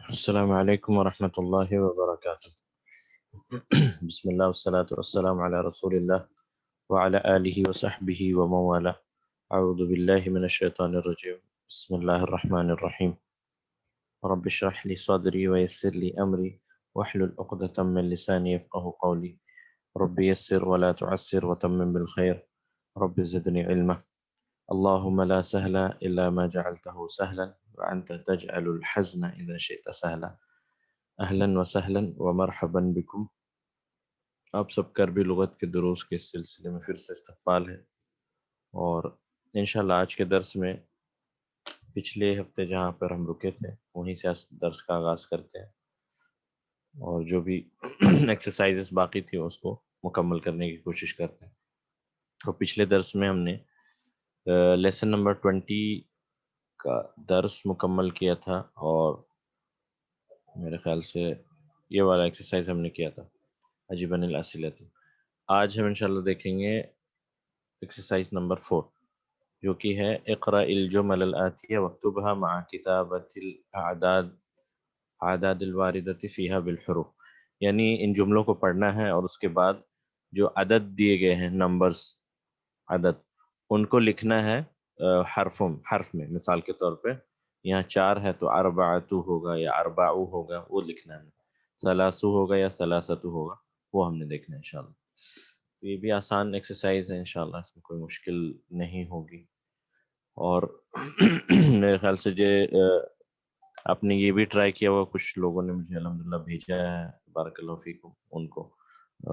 السلام علیکم ورحمۃ اللہ وبرکاتہ۔ بسم اللہ والصلاة والسلام علی رسول اللہ وعلی آلہ وصحبہ ومن والاه۔ اعوذ باللہ من الشیطان الرجیم، بسم اللہ الرحمن الرحیم۔ رب اشرح لی صدری ویسر لی امری واحلل عقدۃ من لسانی یفقہوا قولی۔ رب یسر ولا تعسر وتمم بالخیر، رب زدنی علما۔ اللهم لا سهل إلا ما جعلته سهلا وأنت تجعل الحزن إذا شئت سهلا۔ اہلاً وسہلاً ومرحباً بکم۔ آپ سب کا عربی لغت کے دروس کے سلسلے میں پھر سے استقبال ہے، اور انشاءاللہ آج کے درس میں پچھلے ہفتے جہاں پر ہم رکے تھے وہیں سے درس کا آغاز کرتے ہیں، اور جو بھی ایکسرسائزز باقی تھی اس کو مکمل کرنے کی کوشش کرتے ہیں۔ تو پچھلے درس میں ہم نے لیسن نمبر 20 کا درس مکمل کیا تھا، اور میرے خیال سے یہ والا ایکسرسائز ہم نے کیا تھا، عجیباً الاسئلۃ۔ آج ہم انشاءاللہ دیکھیں گے ایکسرسائز نمبر 4، جو کہ ہے اقرأ الجمل الآتیہ واکتبها مع کتابۃ الاعداد الواردۃ فیہا بالحروف، یعنی ان جملوں کو پڑھنا ہے اور اس کے بعد جو عدد دیے گئے ہیں، نمبرز، عدد، ان کو لکھنا ہے حرف میں۔ مثال کے طور پہ یہاں 4 ہے تو اربعتو ہوگا یا اربعو ہوگا، وہ لکھنا ہے۔ ثلاثو ہوگا یا ثلاثتو ہوگا، وہ ہم نے دیکھنا ہے انشاءاللہ۔ یہ بھی آسان ایکسرسائز ہے انشاءاللہ، اس میں کوئی مشکل نہیں ہوگی۔ اور میرے خیال سے آپ نے یہ بھی ٹرائی کیا ہوا، کچھ لوگوں نے مجھے الحمدللہ بھیجا ہے، بارک اللہ فیکم، ان کو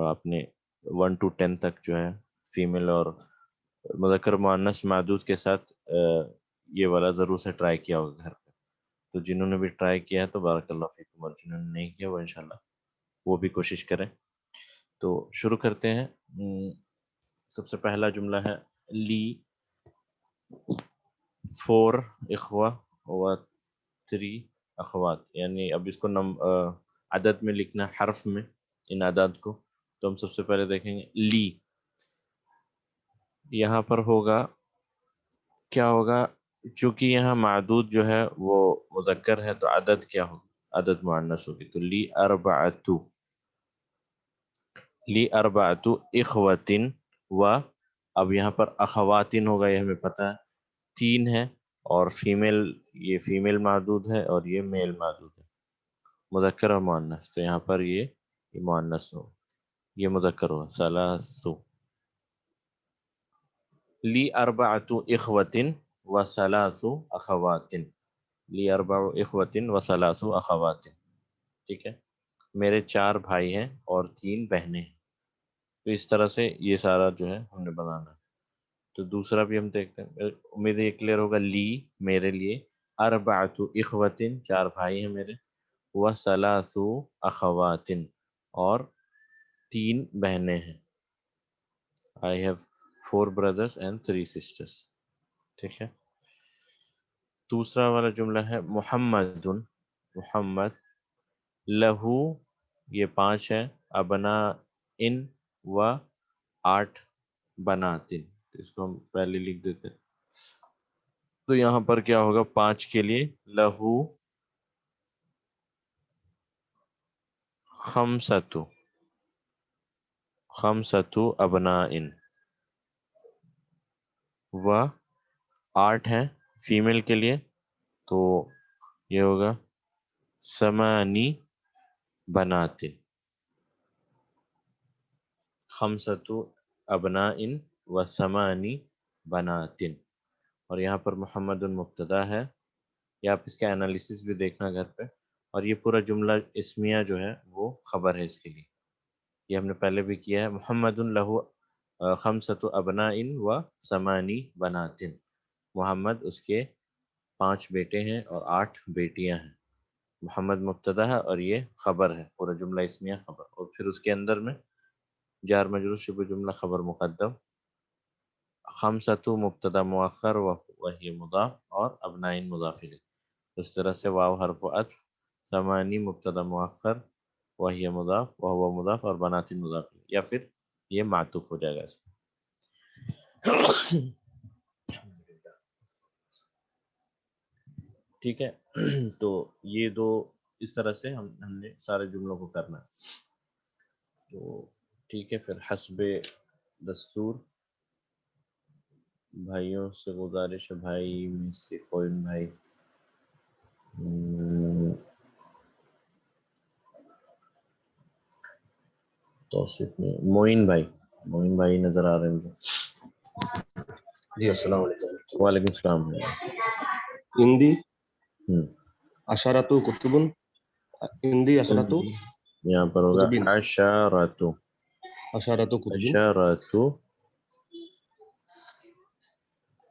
آپ نے 1 to 10 تک جو ہے فیمیل اور مذکر مؤنث معدود کے ساتھ یہ والا ضرور سے ٹرائی کیا ہوگا گھر پہ۔ تو جنہوں نے بھی ٹرائی کیا ہے تو بارک اللہ فیکم، اور جنہوں نے نہیں کیا وہ انشاءاللہ وہ بھی کوشش کریں۔ تو شروع کرتے ہیں۔ سب سے پہلا جملہ ہے لی 4 اخوہ و 3 اخوات، یعنی اب اس کو عدد میں لکھنا، حرف میں ان اعداد کو۔ تو ہم سب سے پہلے دیکھیں گے لی، یہاں پر ہوگا کیا ہوگا، چونکہ یہاں معدود جو ہے وہ مذکر ہے تو عدد کیا ہوگا، عدد مؤنث ہوگی، تو لی اربعتو، لی اربعتو اخواتن و، اب یہاں پر اخواتن ہوگا، یہ ہمیں پتہ ہے 3 ہے، اور فیمیل، یہ فیمیل معدود ہے اور یہ میل معدود ہے، مذکر اور مؤنث، تو یہاں پر یہ مؤنث ہو، یہ مذکر ہو ثلاثو۔ لی اربعتو اخواتن و ثلاث اخواتن، لی اربع اخواتن و ثلاث اخواتن، ٹھیک ہے، میرے 4 بھائی ہیں اور 3 بہنیں ہیں۔ تو اس طرح سے یہ سارا جو ہے ہم نے بنانا ہے۔ تو دوسرا بھی ہم دیکھتے ہیں، امید یہ کلیئر ہوگا۔ لی میرے لیے، اربعۃ اخواتن 4 بھائی ہیں میرے، و ثلاث اخواتن اور 3 بہنیں ہیں۔ I have 4 brothers and 3 sisters، ٹھیک ہے۔ دوسرا والا جملہ ہے محمد، محمد، لہو، یہ 5 ہے، ابنا ان و 8 بناتن، تو اس کو ہم پہلے لکھ دیتے ہیں۔ تو یہاں پر کیا ہوگا، 5 کے لیے لہو خمسۃ، خمسۃ ابنائن، و 8 ہیں فیمیل کے لیے، تو یہ ہوگا ثمانی بناتن، خمسۃ ابنائن و ثمانی بناتن۔ اور یہاں پر محمد مبتدا ہے، یا آپ اس کا انالیسس بھی دیکھنا گھر پہ، اور یہ پورا جملہ اسمیہ جو ہے وہ خبر ہے اس کے لیے، یہ ہم نے پہلے بھی کیا ہے۔ محمد لہو خمسۃ ابنائن و ثمانی بناتن، محمد اس کے 5 بیٹے ہیں اور 8 بیٹیاں ہیں۔ محمد مبتدا ہے اور یہ خبر ہے، پورا جملہ اسمیہ خبر، اور پھر اس کے اندر میں جار مجرور شبہ جملہ خبر مقدم، خمسۃ مبتدا مؤخر وہی مضاف، اور ابنائن مضاف الیہ، اس طرح سے واو حرف عطف، ثمانی مبتدا مؤخر وہی مضاف وہو مضاف، اور بناتن مضاف الیہ، یا پھر یہ معطوف ہو جائے گا اس میں۔ ٹھیک ہے، تو یہ 2 اس طرح سے ہم نے سارے جملوں کو کرنا ہے. تو ٹھیک ہے، پھر حسب دستور بھائیوں سے گزارش ہے، بھائی میں سے کوئی بھائی توصیف میں معین بھائی نظر آ رہے ہیں مجھے. جی السلام علیکم. وعلیکم السلام. ہندی ہوں اشارتو کتبن، ہندی اشارتو یہاں پر ہوگا کتبین، اشارتو کتبین.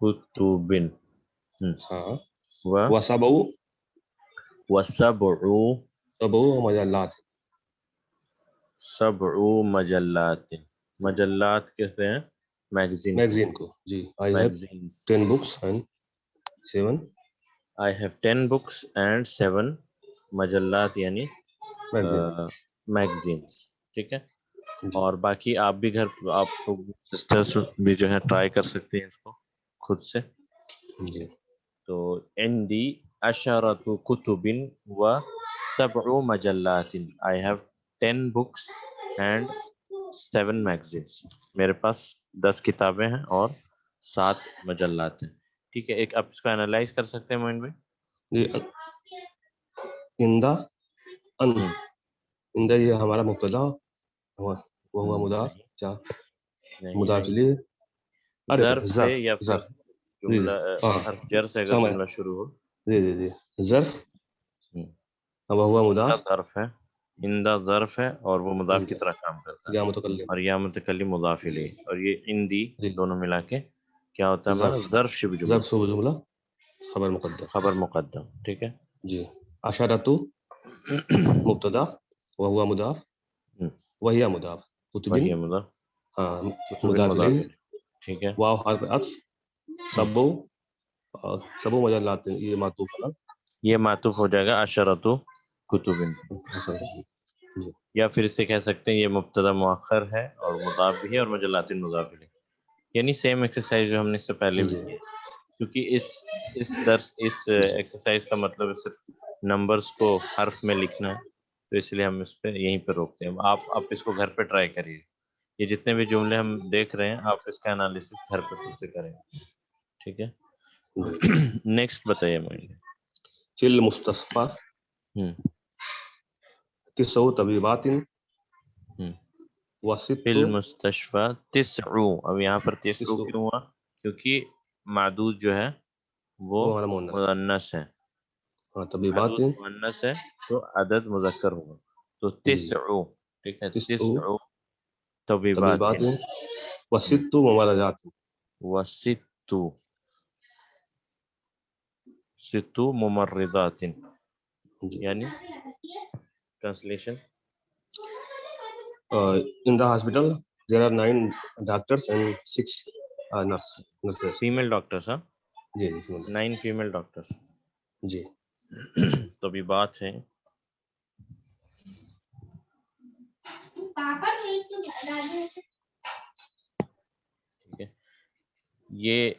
کتبن. ہاں. و وسبعو، وسبع مجلات. سبع مجلات. مجلات کہتے ہیں میگزین کو. جی. I have magazines. 10 books and 7 I have 10 books and 7 مجلات یعنی میگزین. میگزینس. ٹھیک ہے. اور باقی آپ بھی گھر آپ سسٹرس بھی جو ہے ٹرائی کر سکتے ہیں اس کو خود سے. جی. تو عندي 10 كتب و7 مجلات. I have 10 books and 7 magazines. میرے پاس 10 کتابیں ہیں اور 7 مجلات ہیں. ٹھیک ہے. ایک آپ اس کو انالائز کر سکتے ہیں معین بھائی. جی. اندہ یہ ہمارا مبتدا وہ مضاف مضاف الیہ. ظرف سے یا پھر ظرف. جی جملہ حرف جر سے اگر جملہ شروع ہو. جی ظرف. وہ مضاف. ظرف ہے. اندہ ظرف ہے اور وہ مضاف کی طرح کام کرتا ہے. یا متکلم. اور یا متکلم مضاف الیہ. اور یہ اندی دونوں ملا کے کیا ہوتا ہے ہمارا ظرف شبہ جملہ. ظرف شبہ جملہ خبر مقدم. خبر مقدم. ٹھیک ہے. جی. اشارتو مبتدا وہو مضاف وہی مضاف. کتبین وہی مضاف. ہاں کتب مضاف مضاف الیہ. الیہ. ٹھیک ہے. واو حرف عطف. سبو سبو مجلات یہ معطوف ہے. یہ معطوف ہو جائے گا اشرتو کتب. یا پھر اسے کہہ سکتے ہیں یہ مبتدا مؤخر ہے اور مضاف بھی ہے اور مجلات مضاف الیہ. یعنی سیم ایکسرسائز جو ہم نے اس سے پہلے بھی کی. کیونکہ اس ایکسرسائز کا مطلب صرف نمبرز کو حرف میں لکھنا ہے، تو اس لیے ہم اس پہ یہیں پہ روکتے ہیں. آپ اس کو گھر پہ ٹرائی کریے. یہ جتنے بھی جملے ہم دیکھ رہے ہیں آپ اس کا انالیسس گھر پہ خود سے کریں. ٹھیک ہے. نیکسٹ بتائیے مجھے. فی المستصفی تسع طبیبات وست. فی المستشفى 9. اب یہاں پر 9 کیوں ہوا؟ کیونکہ معدود جو ہے وہ مؤنث ہے. طبیبات معدود مؤنث ہے تو عدد مذکر ہوگا. تو 9. ٹھیک ہے. 9 طبیبات وست ممرضات. ست ممرضات یعنی translation. In the hospital there are 9 doctors and 6 nurses. Female doctors. ہاں جی 9 فیمیل ڈاکٹرس. جی. طبیبات ہیں. ٹھیک ہے. یہ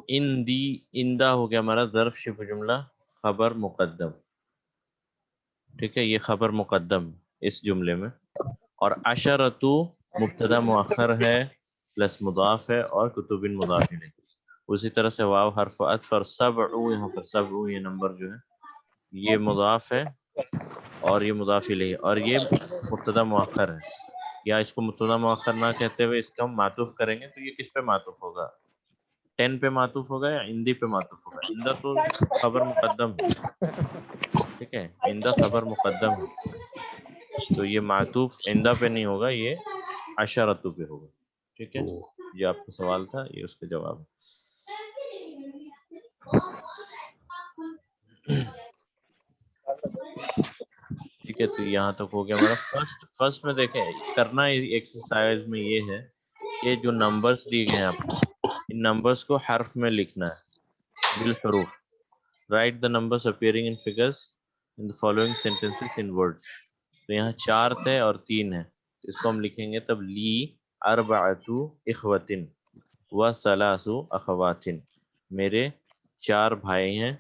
اندہ ہو گیا ہمارا ظرف شبہ جملہ خبر مقدم. ٹھیک ہے. یہ خبر مقدم اس جملے میں. اور اشرتو مبتدا مؤخر ہے پلس مضاف ہے اور کتب مضاف الیہ. اسی طرح سے واو حرف عطف اور سبع. یہاں پر سبع یہ نمبر جو ہے یہ مضاف ہے اور یہ مضاف الیہ اور یہ مبتدا مؤخر ہے. یا اس کو مبتدا مؤخر نہ کہتے ہوئے اس کا ہم معطوف کریں گے تو یہ کس پہ معطوف ہوگا؟ 10 پہ معطوف ہوگا یا اندی پہ معطوف ہوگا؟ اندہ تو خبر مقدم ہے. ٹھیک ہے. اندہ خبر مقدم ہے تو یہ معطوف اندہ پہ نہیں ہوگا، یہ اشارتو پہ ہوگا. ٹھیک ہے. یہ آپ کا سوال تھا، یہ اس کا جواب ہے. ٹھیک ہے. تو یہاں تک ہو گیا ہمارا فرسٹ میں. دیکھیں کرنا ایکسرسائز میں یہ ہے کہ جو نمبرز دیے گئے ہیں آپ کو ان نمبرز کو حرف میں لکھنا ہے بالحروف. Write the numbers appearing in figures in the following sentences in words. تو یہاں 4 تھے اور 3 ہے. اس کو ہم لکھیں گے تب لی 4 اخوۃ و 3 اخوات. میرے 4 بھائی ہیں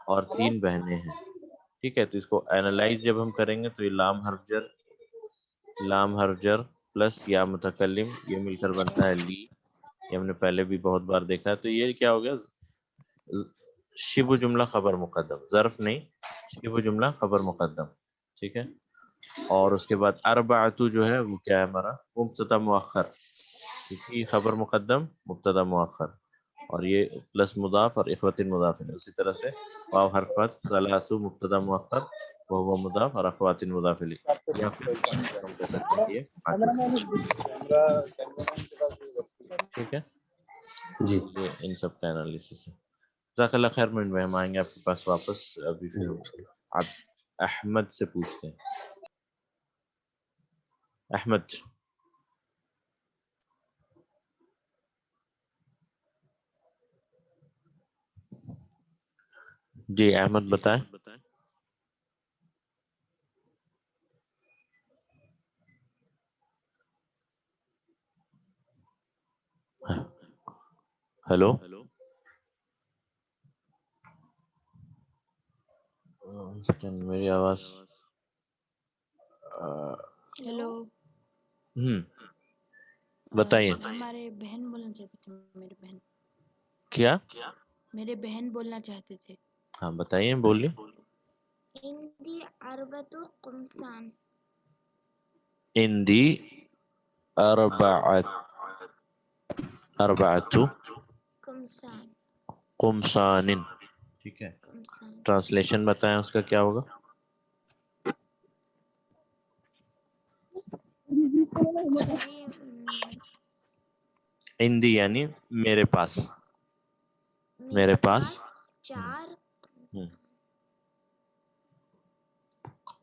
اور 3 بہنیں ہیں. ٹھیک ہے. تو اس کو اینالائز جب ہم کریں گے تو یہ لام حرجر پلس یا متکلم یہ مل کر بنتا ہے لی. یہ ہم نے پہلے بھی بہت بار دیکھا ہے. تو یہ کیا ہو گیا؟ شبہ جملہ خبر مقدم، ظرف نہیں، شبہ جملہ خبر مقدم. ٹھیک ہے. اور اس کے بعد اربعۃ جو ہے وہ کیا ہے ہمارا؟ مبتدا مؤخر، کیونکہ یہ خبر مقدم مبتدا مؤخر، اور یہ پلس مضاف اور اخوۃ مضاف ہے. اسی طرح سے واو حرفت ثلاث مبتدا مؤخر وہ مضاف اور اخوات مضاف الیہ، یا پھر ہم کہہ سکتے ہیں کہ یہ عاطف ہے. ٹھیک ہے. جی یہ ان سب کا انالیسس ہے. جزاک اللہ خیر. منٹ میں ہم آئیں گے آپ کے پاس واپس. ابھی پھر آپ احمد سے پوچھتے ہیں. احمد. جی احمد بتائیں. ہلو. میری آواز ہیلو. بتائیے. ہمارے بہن بولنا چاہتے تھے. میری بہن. کیا؟ میرے بہن بولنا چاہتے تھے. ہاں بتائیے، بولیے. اندی اربعۃ قمصان. اندی اربعۃ قمصان. قمصان. ٹھیک ہے. قمصان. ٹرانسلیشن بتائیں اس کا کیا ہوگا؟ اندی یعنی میرے پاس. میرے پاس چار.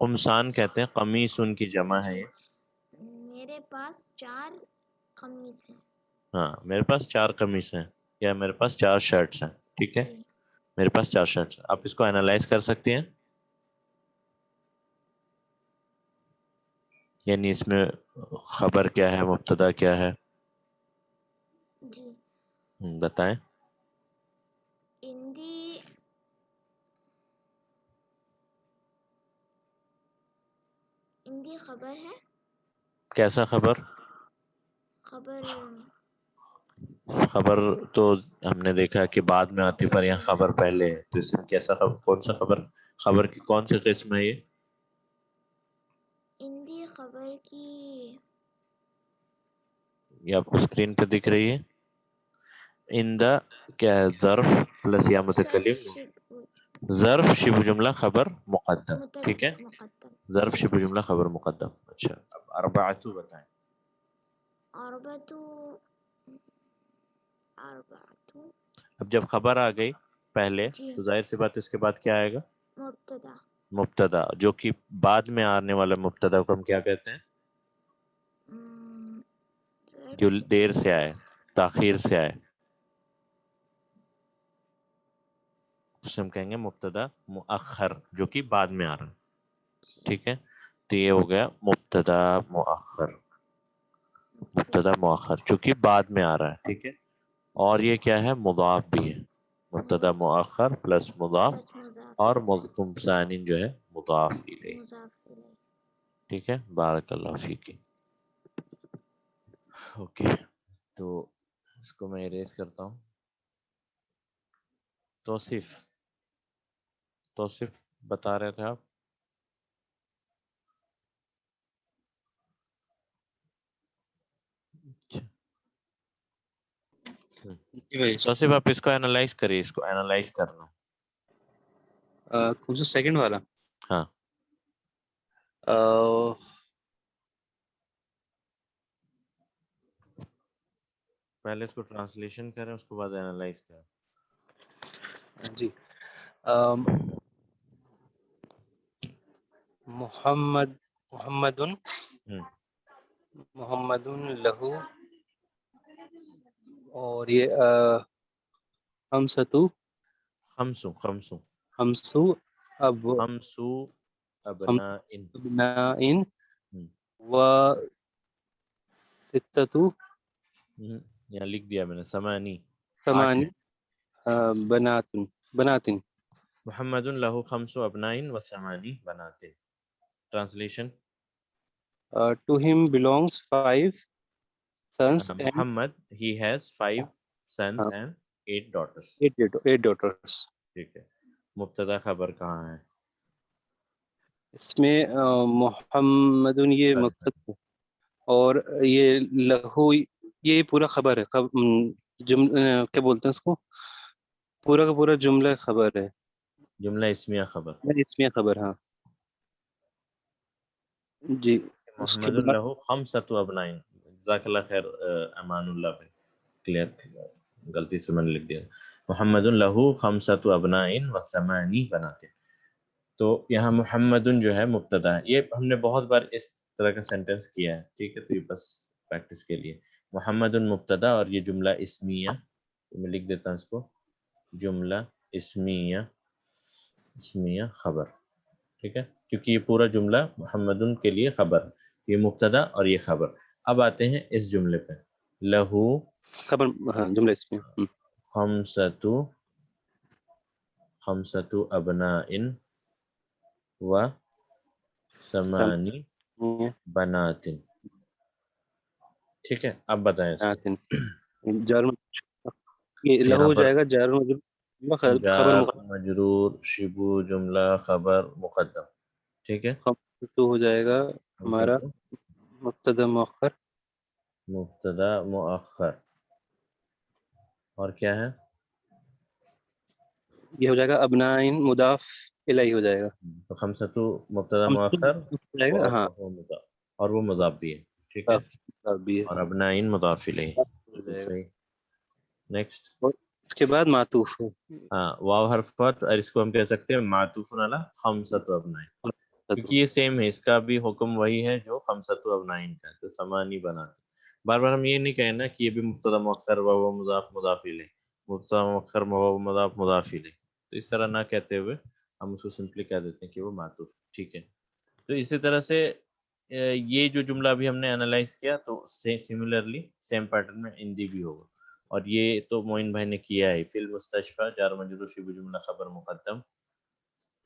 قمصان کہتے ہیں قمیص ان کی جمع ہے. یہ میرے پاس 4 قمیص ہیں. ہاں میرے پاس 4 قمیص ہیں، یا میرے پاس 4 شرٹس ہیں. ٹھیک ہے. میرے پاس 4 شرٹس ہیں. آپ اس کو انالائز کر سکتے ہیں، یعنی اس میں خبر کیا ہے، مبتدا کیا ہے؟ جی بتائیں. اندی خبر ہے. کیسا خبر؟ خبر تو ہم نے دیکھا کہ بعد میں آتی، پر یہاں خبر پہلے ہے. تو اس میں کیسا خبر؟ کون سا خبر؟ خبر کی کون سی قسم ہے یہ؟ اندی خبر کی یہ آپ کو اسکرین پہ دکھ رہی ہے. اندہ کیا ہے؟ ظرف پلس یا متکلم، ظرف شبہ جملہ خبر مقدم. ٹھیک ہے. ظرف شبہ جملہ خبر مقدم. اچھا اب اربعۃ بتائیں. اب جب خبر آ گئی پہلے تو ظاہر سی بات اس کے بعد کیا آئے گا؟ مبتدا، جو کہ بعد میں آنے والا مبتدا کو ہم کیا کہتے ہیں؟ جو دیر سے آئے، تاخیر سے آئے، اسے ہم کہیں گے مبتدا مؤخر، جو کہ بعد میں آ رہا ہے. ٹھیک ہے. تو یہ ہو گیا مبتدا مؤخر. مبتدا مؤخر جو کہ بعد میں آ رہا ہے. ٹھیک ہے. اور یہ کیا ہے؟ مضاف بھی ہے. مبتدا مؤخر پلس مضاف، اور قمصان جو ہے مضاف الیہ. ٹھیک ہے. بارک اللہ فیک. اوکے. تو اس کو میں اریز کرتا ہوں. توصیف بتا رہے تھے آپ. توصیف آپ اس کو اینالائز کریے. اس کو اینالائز کرنا. کون سا سیکنڈ والا؟ ہاں. پہلے اس کو ٹرانسلیشن کریں، اس کے بعد اینالائز کریں. جی. محمد لہو، اور یہ خمسو ابناء و ستۃ، یہاں لکھ دیا میں نے ثمانی ثمانی بنات. محمد لہو خمس ابنائن و ثمانی بناتن. Translation. To him belongs 5 sons and Muhammad, he has 5 sons uh, and 8 daughters. 8 daughters. ٹھیک ہے. مبتدا خبر کہاں ہے؟ اس میں محمد یہ مقصد ہے اور یہ لہو یہ پورا خبر ہے. کیا بولتے ہیں اس کو؟ پورا کا پورا جملہ خبر ہے. جملہ اسمیہ خبر. اس میں خبر. ہاں جی. اس کے محمد بعد لہو خمسۃ ابنائن. جزاک اللہ خیر امان اللہ پہ کلیئر، غلطی سے میں نے لکھ دیا. محمد لہو خمسۃ ابنائن و ثمانی بناتن. تو یہاں محمد جو ہے مبتدا ہے. یہ ہم نے بہت بار اس طرح کا سینٹنس کیا ہے. ٹھیک ہے، تو یہ بس پریکٹس کے لیے. محمد مبتدا اور یہ جملہ اسمیہ، میں لکھ دیتا ہوں اس کو، جملہ اسمیہ خبر. ٹھیک ہے، کیونکہ یہ پورا جملہ محمد کے لیے خبر، یہ مبتدا اور یہ خبر. اب آتے ہیں اس جملے پہ. لہو خبر. ہاں جملہ اس میں خمسۃ ابنائن و ثمانی بناتن. ٹھیک ہے، اب بتائیں. یہ لہو ہو جائے گا جار خبر جار مقدم. مجرور شبو جملہ خبر مقدم. ٹھیک ہے، تو ہو جائے گا ہمارا مبتدا مؤخر. مبتدا مؤخر. اور کیا ہے؟ یہ ہو جائے گا ابنائن مضاف الیہ ہو جائے گا. تو خمسۃ مبتدا مؤخر ہو جائے گا. ہاں اور وہ مضاف بھی ہے. ٹھیک ہے، بھی ہے اور ابنائن مضاف الیہ. ہو جائے گا. صحیح. نیکسٹ. اور اس کے بعد معطوف ہے. ہاں، واو حرف پر، اور اس کو ہم کہہ سکتے ہیں معطوف علی خمسۃ ابنائن، کیونکہ یہ سیم ہے، اس کا بھی حکم وہی ہے جو خمسۃ ابنائن کا ہے. تو ثمانی بناتے. بار بار ہم یہ نہیں کہنا کہ یہ بھی مبتدا مؤخر و مضاف مضاف الیہ، مبتدا مؤخر و مضاف مضاف الیہ. تو اس طرح نہ کہتے ہوئے ہم اس کو سمپلی کہہ دیتے ہیں کہ وہ معطوف. ٹھیک ہے، تو اسی طرح سے یہ جو جملہ بھی ہم نے انالائز کیا تو سملرلی سیم پیٹرن میں ہندی بھی ہوگا. اور یہ تو معین بھائی نے کیا ہے. فی المستشفیٰ جار مجرور شبہ جملہ خبر مقدم،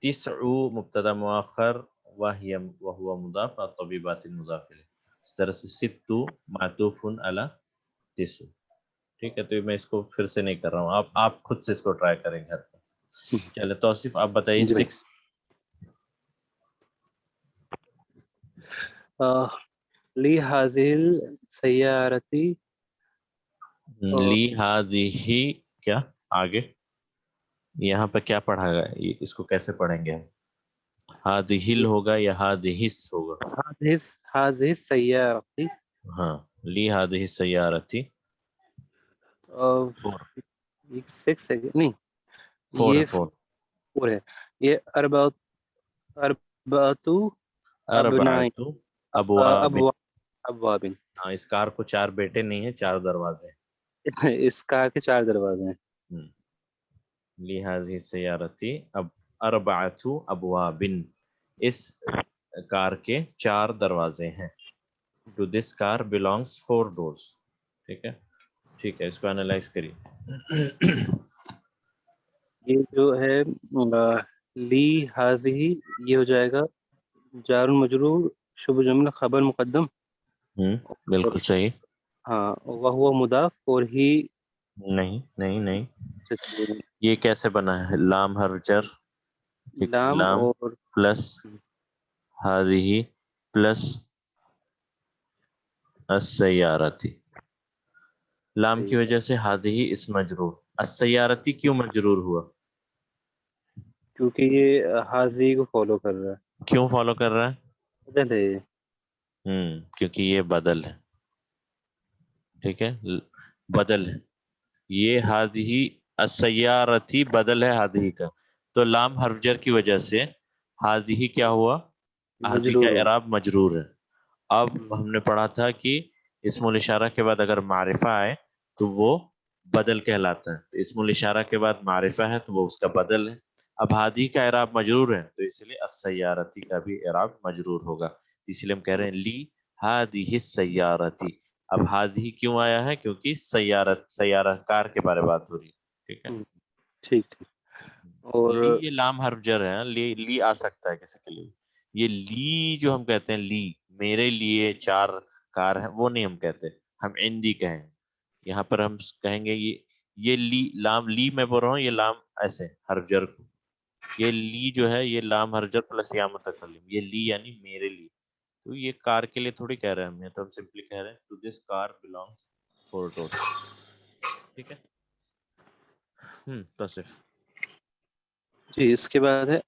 تسع مبتدا مؤخر وهو مضاف الطبیبات مضاف الیہ. اس طرح سے ست معطوف علی تسع. ٹھیک ہے، تو میں اس کو پھر سے نہیں کر رہا ہوں، آپ خود سے اس کو ٹرائی کریں گھر پہ. چلے توصیف آپ بتائیے. جی 6 لی حاضل سیارتی. لی ہادی کیا آگے یہاں پہ کیا پڑھا گا؟ اس کو کیسے پڑھیں گے ہم؟ ہادہل ہوگا یا ہادہس ہوگا؟ حاضل سیارتی. ہاں، لی ہادہ سیارتی. 6 ہے نہیں، 4 یہ ہے. 4 ہے. یہ اربعۃ ابناء اربعۃ ابواب. ابواب. ہاں، اس کار کو 4 بیٹے نہیں ہیں، 4 دروازے. اس کار کے 4 دروازے ہیں. لی ہادہ سیارتی اب اربعۃ ابواب. اس کار کے 4 دروازے ہیں. To this car belongs 4 doors. ٹھیک ہے، ٹھیک ہے، اس کو انالائز کریے. یہ جو ہے لی حاضی یہ ہو جائے گا جار مجرور شبہ جملہ خبر مقدم. بالکل صحیح. ہاں وہ مضاف اور ہی نہیں یہ کیسے بنا ہے؟ لام حرف جر، لام لام اور پلس ہذہ پلس السیارتی. لام کی وجہ سے ہذہ اس مجرور. السیارتی کیوں مجرور ہوا؟ کیونکہ یہ حاضی کو فالو کر رہا ہے. کیوں فالو کر رہا ہے؟ بدل ہے یہ. کیونکہ یہ بدل ہے. ٹھیک ہے، بدل ہے یہ. ہذہ السیارتی بدل ہے ہذہ کا، تو لام حرف جر کی وجہ سے ہذہ کیا ہوا؟ ہذہ کا مجرور ہو. اعراب مجرور ہے. اب ہم نے پڑھا تھا کہ اسم الاشارہ کے بعد اگر معرفہ آئے تو وہ بدل کہلاتا ہے. تو اسم الاشارہ کے بعد معرفہ ہے تو وہ اس کا بدل ہے. اب ہادی کا اعراب مجرور ہے تو اس لیے السیارتی کا بھی اعراب مجرور ہوگا. اس لیے ہم کہہ رہے ہیں لی ہادی السیارتی. اب ہادی کیوں آیا ہے؟ کیونکہ سیارہ کار کے بارے بات ہو رہی ہے. ٹھیک ہے، ٹھیک. اور لی یہ لام حرف جر ہے، لی آ سکتا ہے کسی کے لیے. یہ لی جو ہم کہتے ہیں لی میرے لیے 4 کار ہیں، وہ نہیں ہم کہتے، ہم عندی کہیں. یہاں پر ہم کہیں گے یہ لی لام لی میں بول رہا ہوں، یہ لام ایسے حرف جر کو، یہ لی جو ہے یہ لام حرف جر پلس یا متکلم، یہ لی یعنی میرے لیے. تو یہ کار کے لیے تھوڑی کہہ رہے ہیں ہم، یہ تو ہم سمپلی کہہ رہے ہیں to this car belongs 4 doors. ٹھیک ہے. توصف. جی اس کے بعد ہے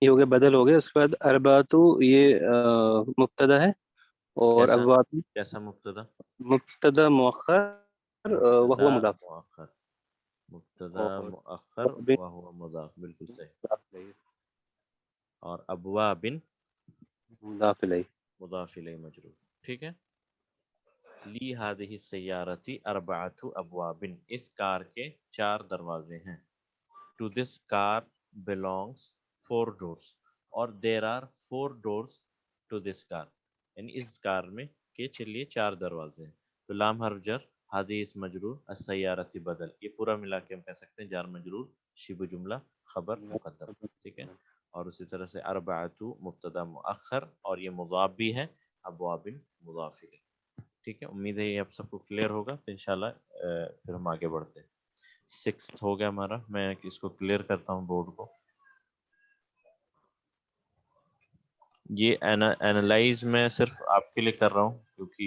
یہ ہو گیا بدل ہو گیا. اس کے بعد ارباتو یہ مبتدا ہے، اور کیسا ابواب کیسا مبتدا؟ مبتدا مؤخر وہو مبتدا مضاف. مؤخر، مبتدا اور مؤخر وہو مضاف، بالکل صحیح. اور ابواب مضاف الیہ. مضاف الیہ مجرور. ٹھیک ہے. لی ہذہ السیارۃ اربعۃ ابواب، اس کار کے 4 دروازے ہیں. To this car belongs 4 doors، اور there are 4 doors to this car، یعنی اس کار میں کے چلیے 4 دروازے ہیں. تو لام حرف جر، ہذہ اسم مجرور، السیارۃ بدل، یہ پورا ملا کے ہم کہہ سکتے ہیں جار مجرور، شبہ جملہ، خبر مقدم. ٹھیک ہے. اور اسی طرح سے اربعۃ مبتدا مؤخر، اور یہ مضاف بھی ہے، ابواب مضاف الیہ. ٹھیک ہے. امید ہے یہ اب سب کو کلیئر ہوگا، تو انشاءاللہ پھر ہم آگے بڑھتے ہیں. 6 ہو گیا ہمارا. میں اس کو کلیئر کرتا ہوں بورڈ کو. یہ اینالائز میں صرف آپ کے لیے کر رہا ہوں، کیونکہ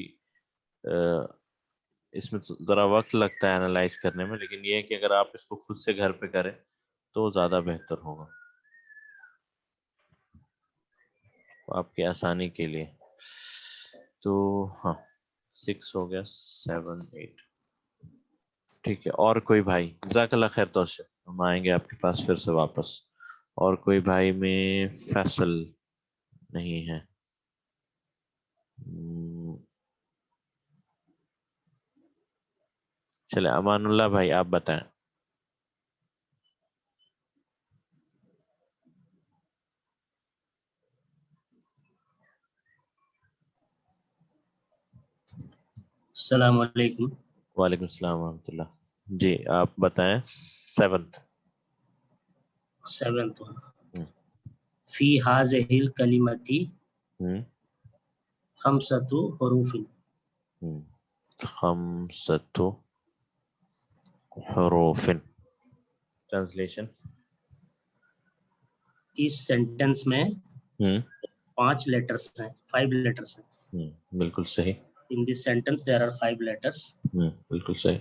اس میں ذرا وقت لگتا ہے اینالائز کرنے میں، لیکن یہ ہے کہ اگر آپ اس کو خود سے گھر پہ کریں تو زیادہ بہتر ہوگا آپ کی آسانی کے لیے. تو ہاں 6 ہو گیا، 7 8. ٹھیک ہے. اور کوئی بھائی؟ جزاک اللہ خیر توشف، ہم آئیں گے آپ کے پاس پھر سے واپس. اور کوئی بھائی میں فیصل نہیں ہے. چلے امان اللہ بھائی آپ بتائیں. السلام علیکم. وعلیکم السلام ورحمۃ اللہ. جی آپ بتائیں. 7th. فی ہذہ الکلمۃ خمسۃ حروف. 5 حروف. ٹرانسلیشن. اس سینٹنس میں 5 لیٹرز ہیں، 5 لیٹرز ہیں. بالکل صحیح. In this sentence there are 5 letters. بالکل صحیح.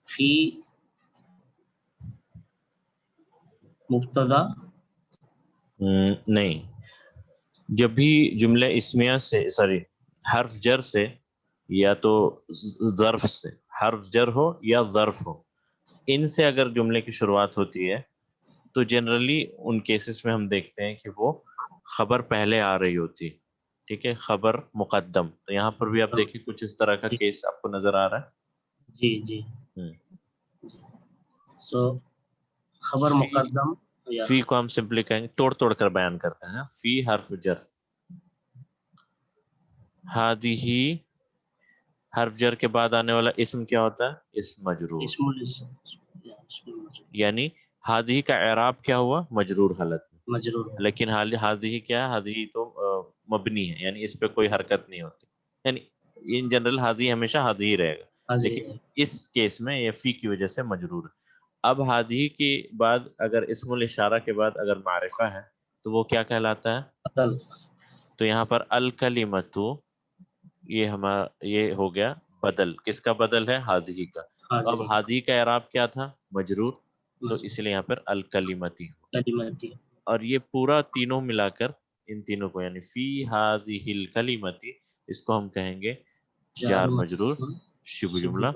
فی مبتدا نہیں، جب بھی جملے اسمیہ سے حرف جر سے یا تو ظرف سے، حرف جر ہو یا ظرف ہو، ان سے اگر جملے کی شروعات ہوتی ہے تو جنرلی ان کیسز میں ہم دیکھتے ہیں کہ وہ خبر پہلے آ رہی ہوتی. ٹھیک ہے. خبر مقدم. تو یہاں پر بھی آپ دیکھیں کچھ اس طرح کا کیس آپ کو نظر آ رہا ہے. جی سو خبر مقدم. فی کو ہم سمپلی کہیں گے، توڑ کر بیان کرتے ہیں. فی حرف جر، ہذہ حرف جر کے بعد آنے والا اسم کیا ہوتا ہے؟ اسم مجرور. یعنی ہذہ کا اعراب کیا ہوا؟ مجرور حالت میں. مجرور. لیکن ہذہ کیا ہے؟ ہذہ تو مبنی ہے، یعنی اس پہ کوئی حرکت نہیں ہوتی. یعنی ان جنرل ہذہ ہمیشہ ہذہ ہی رہے گا، لیکن اس کیس میں یہ فی کی وجہ سے مجرور ہے. اب ہذہ کے بعد اگر اسم الاشارہ کے بعد اگر معرفہ ہے تو وہ کیا کہلاتا ہے؟ تو یہاں پر الکلمۃ یہ ہو گیا بدل. کس کا بدل ہے؟ ہذہ کا. اب ہذہ کا اعراب کیا تھا؟ مجرور. تو اس لیے یہاں پر الکلمتی. اور یہ پورا تینوں ملا کر ان تینوں کو یعنی فی ہذہ الکلمۃ، اس کو ہم کہیں گے جار مجرور، شبہ جملہ،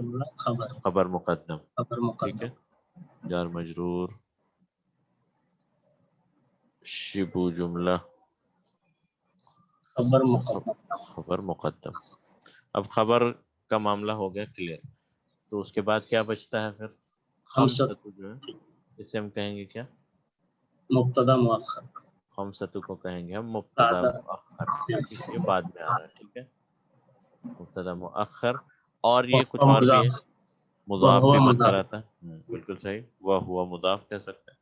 خبر مقدم. ٹھیک ہے. جار مجرور، شبہ جملہ، خبر مقدم. اب خبر کا معاملہ ہو گیا کلیئر. تو اس کے بعد کیا بچتا ہے پھر؟ خمسۃ جو ہے اسے ہم کہیں گے کیا؟ مبتدا مؤخر. خمسۃ کو کہیں گے ہم مبتدا مؤخر. یہ بعد میں آ رہا ہے. ٹھیک ہے. مبتدا مؤخر. اور یہ کچھ اور بھی ہے. مضاف وہو بھی بن مضاف. کر آتا ہے، بالکل صحیح، وہ ہوا مضاف کہہ سکتے ہیں.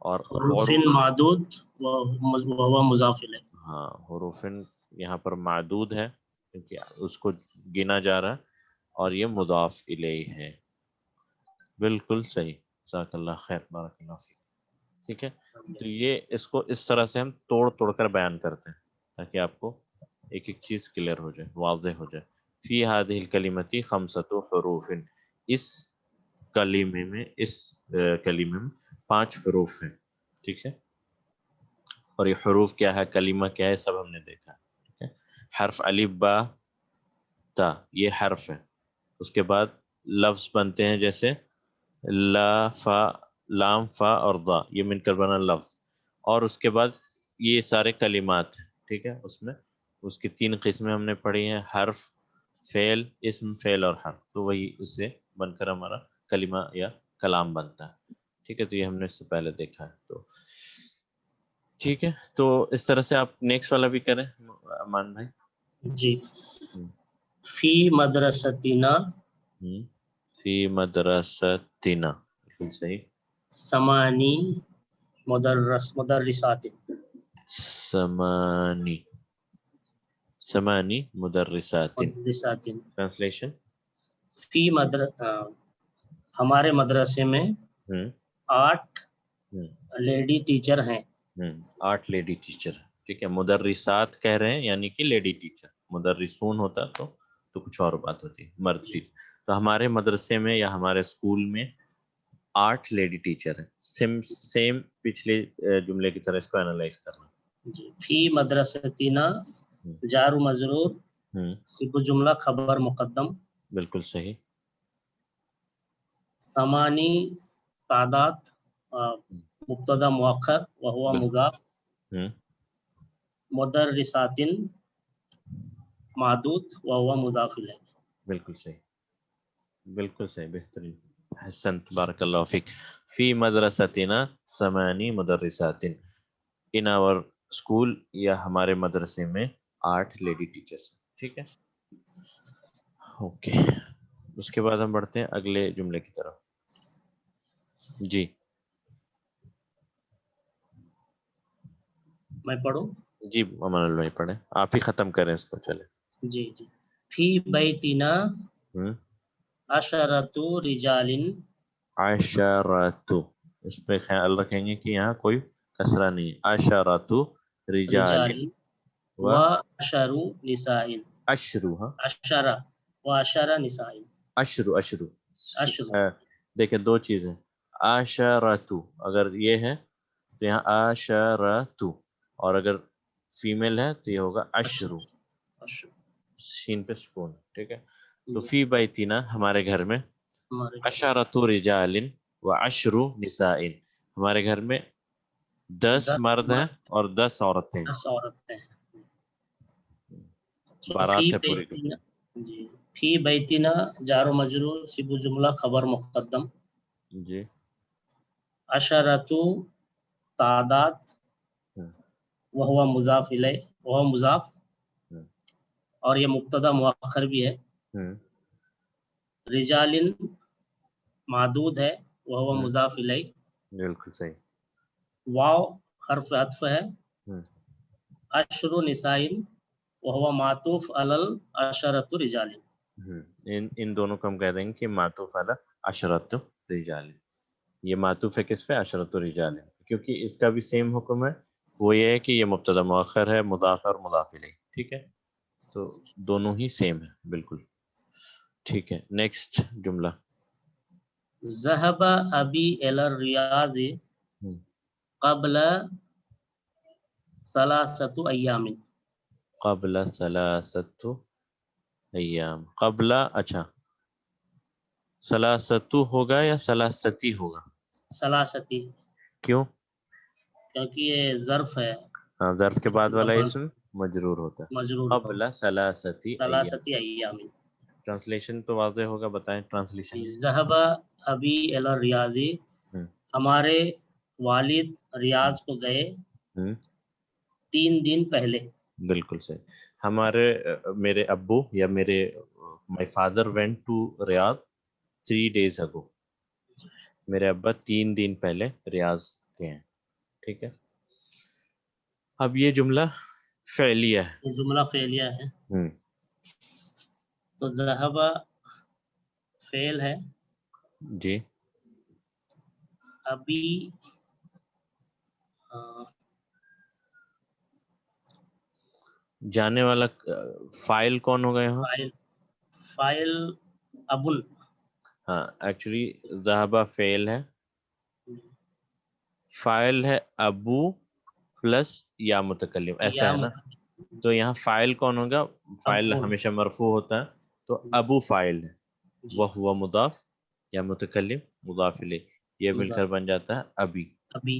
اور حروف معدود وہو مضاف الیہ. ہاں حروف یہاں پر معدود ہے کیونکہ اس کو گنا جا رہا ہے، اور یہ مضاف الیہ ہے. بالکل صحیح، جزاک اللہ خیر، بارک اللہ فیک. ٹھیک ہے، تو یہ اس کو اس طرح سے ہم توڑ توڑ کر بیان کرتے ہیں تاکہ آپ کو ایک ایک چیز کلیئر ہو جائے، واضح ہو جائے. فی هذه الکلمۃ خمسۃ حروف، اس کلمے میں، اس کلمے میں 5 حروف ہیں. ٹھیک ہے، اور یہ حروف کیا ہے، کلمہ کیا ہے، سب ہم نے دیکھا. ٹھیک ہے، حرف الف با تا یہ حرف ہے. اس کے بعد لفظ بنتے ہیں جیسے لا، فا، لام، فا اور ضا، یہ مل کر بنا لفظ. اور اس کے بعد یہ سارے کلمات ہیں. ٹھیک ہے، اس میں اس کی 3 قسمیں ہم نے پڑھی ہیں، حرف، فعل، اسم فعل اور حرف. تو وہی اس سے بن کر ہمارا کلمہ یا کلام بنتا ہے. ٹھیک ہے، تو یہ ہم نے اس سے پہلے دیکھا ہے. تو ٹھیک ہے، تو اس طرح سے آپ نیکسٹ والا بھی کریں امان بھائی. جی. فی مدرستنا فی مدرستنا، بالکل صحیح. سمانی مدرسات. سمانی مدرسات. مدرسات. ٹرانسلیشن. فی ہمارے مدرسے میں 8 لیڈی ٹیچر ہیں. 8 لیڈی ٹیچر. ٹھیک ہے، مدرسات کہہ رہے ہیں یعنی کہ لیڈی ٹیچر. مدرسون ہوتا تو کچھ اور بات ہوتی ہے، مرد ٹیچر. تو ہمارے مدرسے میں یا ہمارے اسکول میں 8 لیڈی ٹیچر ہیں. سیم پچھلے جملے کی طرح اس کو انالائز کرنا. جی. فی مدرستنا جار و مجرور، صفت جملہ خبر مقدم. بالکل صحیح. ثمانی تعداد مبتدا مؤخر وہو مضاف. مدرسات معدود وہو مضاف الیہ. بالکل صحیح، بالکل صحیح، بہترین، حسنت، بارک اللہ فیک. فی مدرستنا ثمانی مدرسات. ان آور اسکول یا ہمارے مدرسے میں 8 لیڈی ٹیچرس. ٹھیک ہے، اوکے. اس کے بعد ہم بڑھتے ہیں اگلے جملے کی طرف. جی میں پڑھوں؟ جی امان اللہ بھائی پڑھیں، آپ ہی ختم کریں اس کو. چلے. جی. فی بیتنا عشرۃ رجال. عشرۃ، اس پہ خیال رکھیں گے کہ یہاں کوئی کسرہ نہیں ہے. عشرۃ رجال و عشر نساء. اشرو. ہاں، عشرہ و عشر نساء. اشرو. اشر. دیکھیں 2 چیزیں. عشرۃ اگر یہ ہے تو یہاں عشرۃ، اور اگر فیمیل ہے تو یہ ہوگا اشرو، شین پہ سکون. ٹھیک ہے، تو فی بیتنا ہمارے گھر میں عشرۃ رجال و عشر نساء، ہمارے گھر میں 10 مرد ہیں اور 10 عورتیں ہیں. 10 عورتیں ہیں. بارات ہے پوری. جی. فی بیتنا جار و مجرور، صفت جملہ خبر مقدم. جی. عشرۃ تعداد وہو مضاف الیہ، وہو مضاف، اور یہ مبتدا مؤخر بھی ہے. رجال معدود ہے وہو مضاف الیہ. بالکل صحیح. واو حرف عطف ہے. عشر نساء وہو معطوف علی عشرۃ رجال. ان دونوں کو ہم کہہ دیں گے کہ معطوف علی عشرۃ رجال. یہ معطوف ہے کس پہ؟ عشرۃ رجال، کیونکہ اس کا بھی سیم حکم ہے. وہ یہ ہے کہ یہ مبتدا مؤخر ہے، مضاف اور مضاف الیہ. ٹھیک ہے، تو دونوں ہی سیم ہے بالکل. ٹھیک ہے، نیکسٹ جملہ. ذهب ابی الی الریاض قبل 3 ایام. قبل 3 ایام. قبل، اچھا، 3 ہوگا یا 3 ہوگا؟ 3 کیوں؟ کیونکہ یہ ظرف ہے. ہاں، ظرف کے بعد والا اسم مجرور ہوتا ہے. مجرور قبل 3 ایام. ٹرانسلیشن تو واضح ہوگا، بتائیں ٹرانسلیشن. ذهب ابی الی الریاض، ہمارے والد ریاض کو گئے 3 دن پہلے. بالکل صحیح. ہمارے میرے ابو یا میرے my father went to Riyadh 3 days ago. میرے ابا 3 دن پہلے ریاض گئے ہیں. ٹھیک ہے. اب یہ جملہ فعلیہ ہے. یہ جملہ فعلیہ ہے. تو ذهب فعل ہے. جی. ابھی جانے والا فائل کون ہوگا یہاں؟ فائل ابن. ہاں ایکچولی ذہبہ فعل ہے، فائل ہے ابو پلس یا متکلم، ایسا ہے نا. تو یہاں فائل کون ہوگا؟ فائل ابو. ہمیشہ مرفوع ہوتا ہے، تو ابو فائل ہے، وہ مضاف یا متکلم مضاف الیہ، یہ مل کر بن جاتا ہے ابھی. ابھی.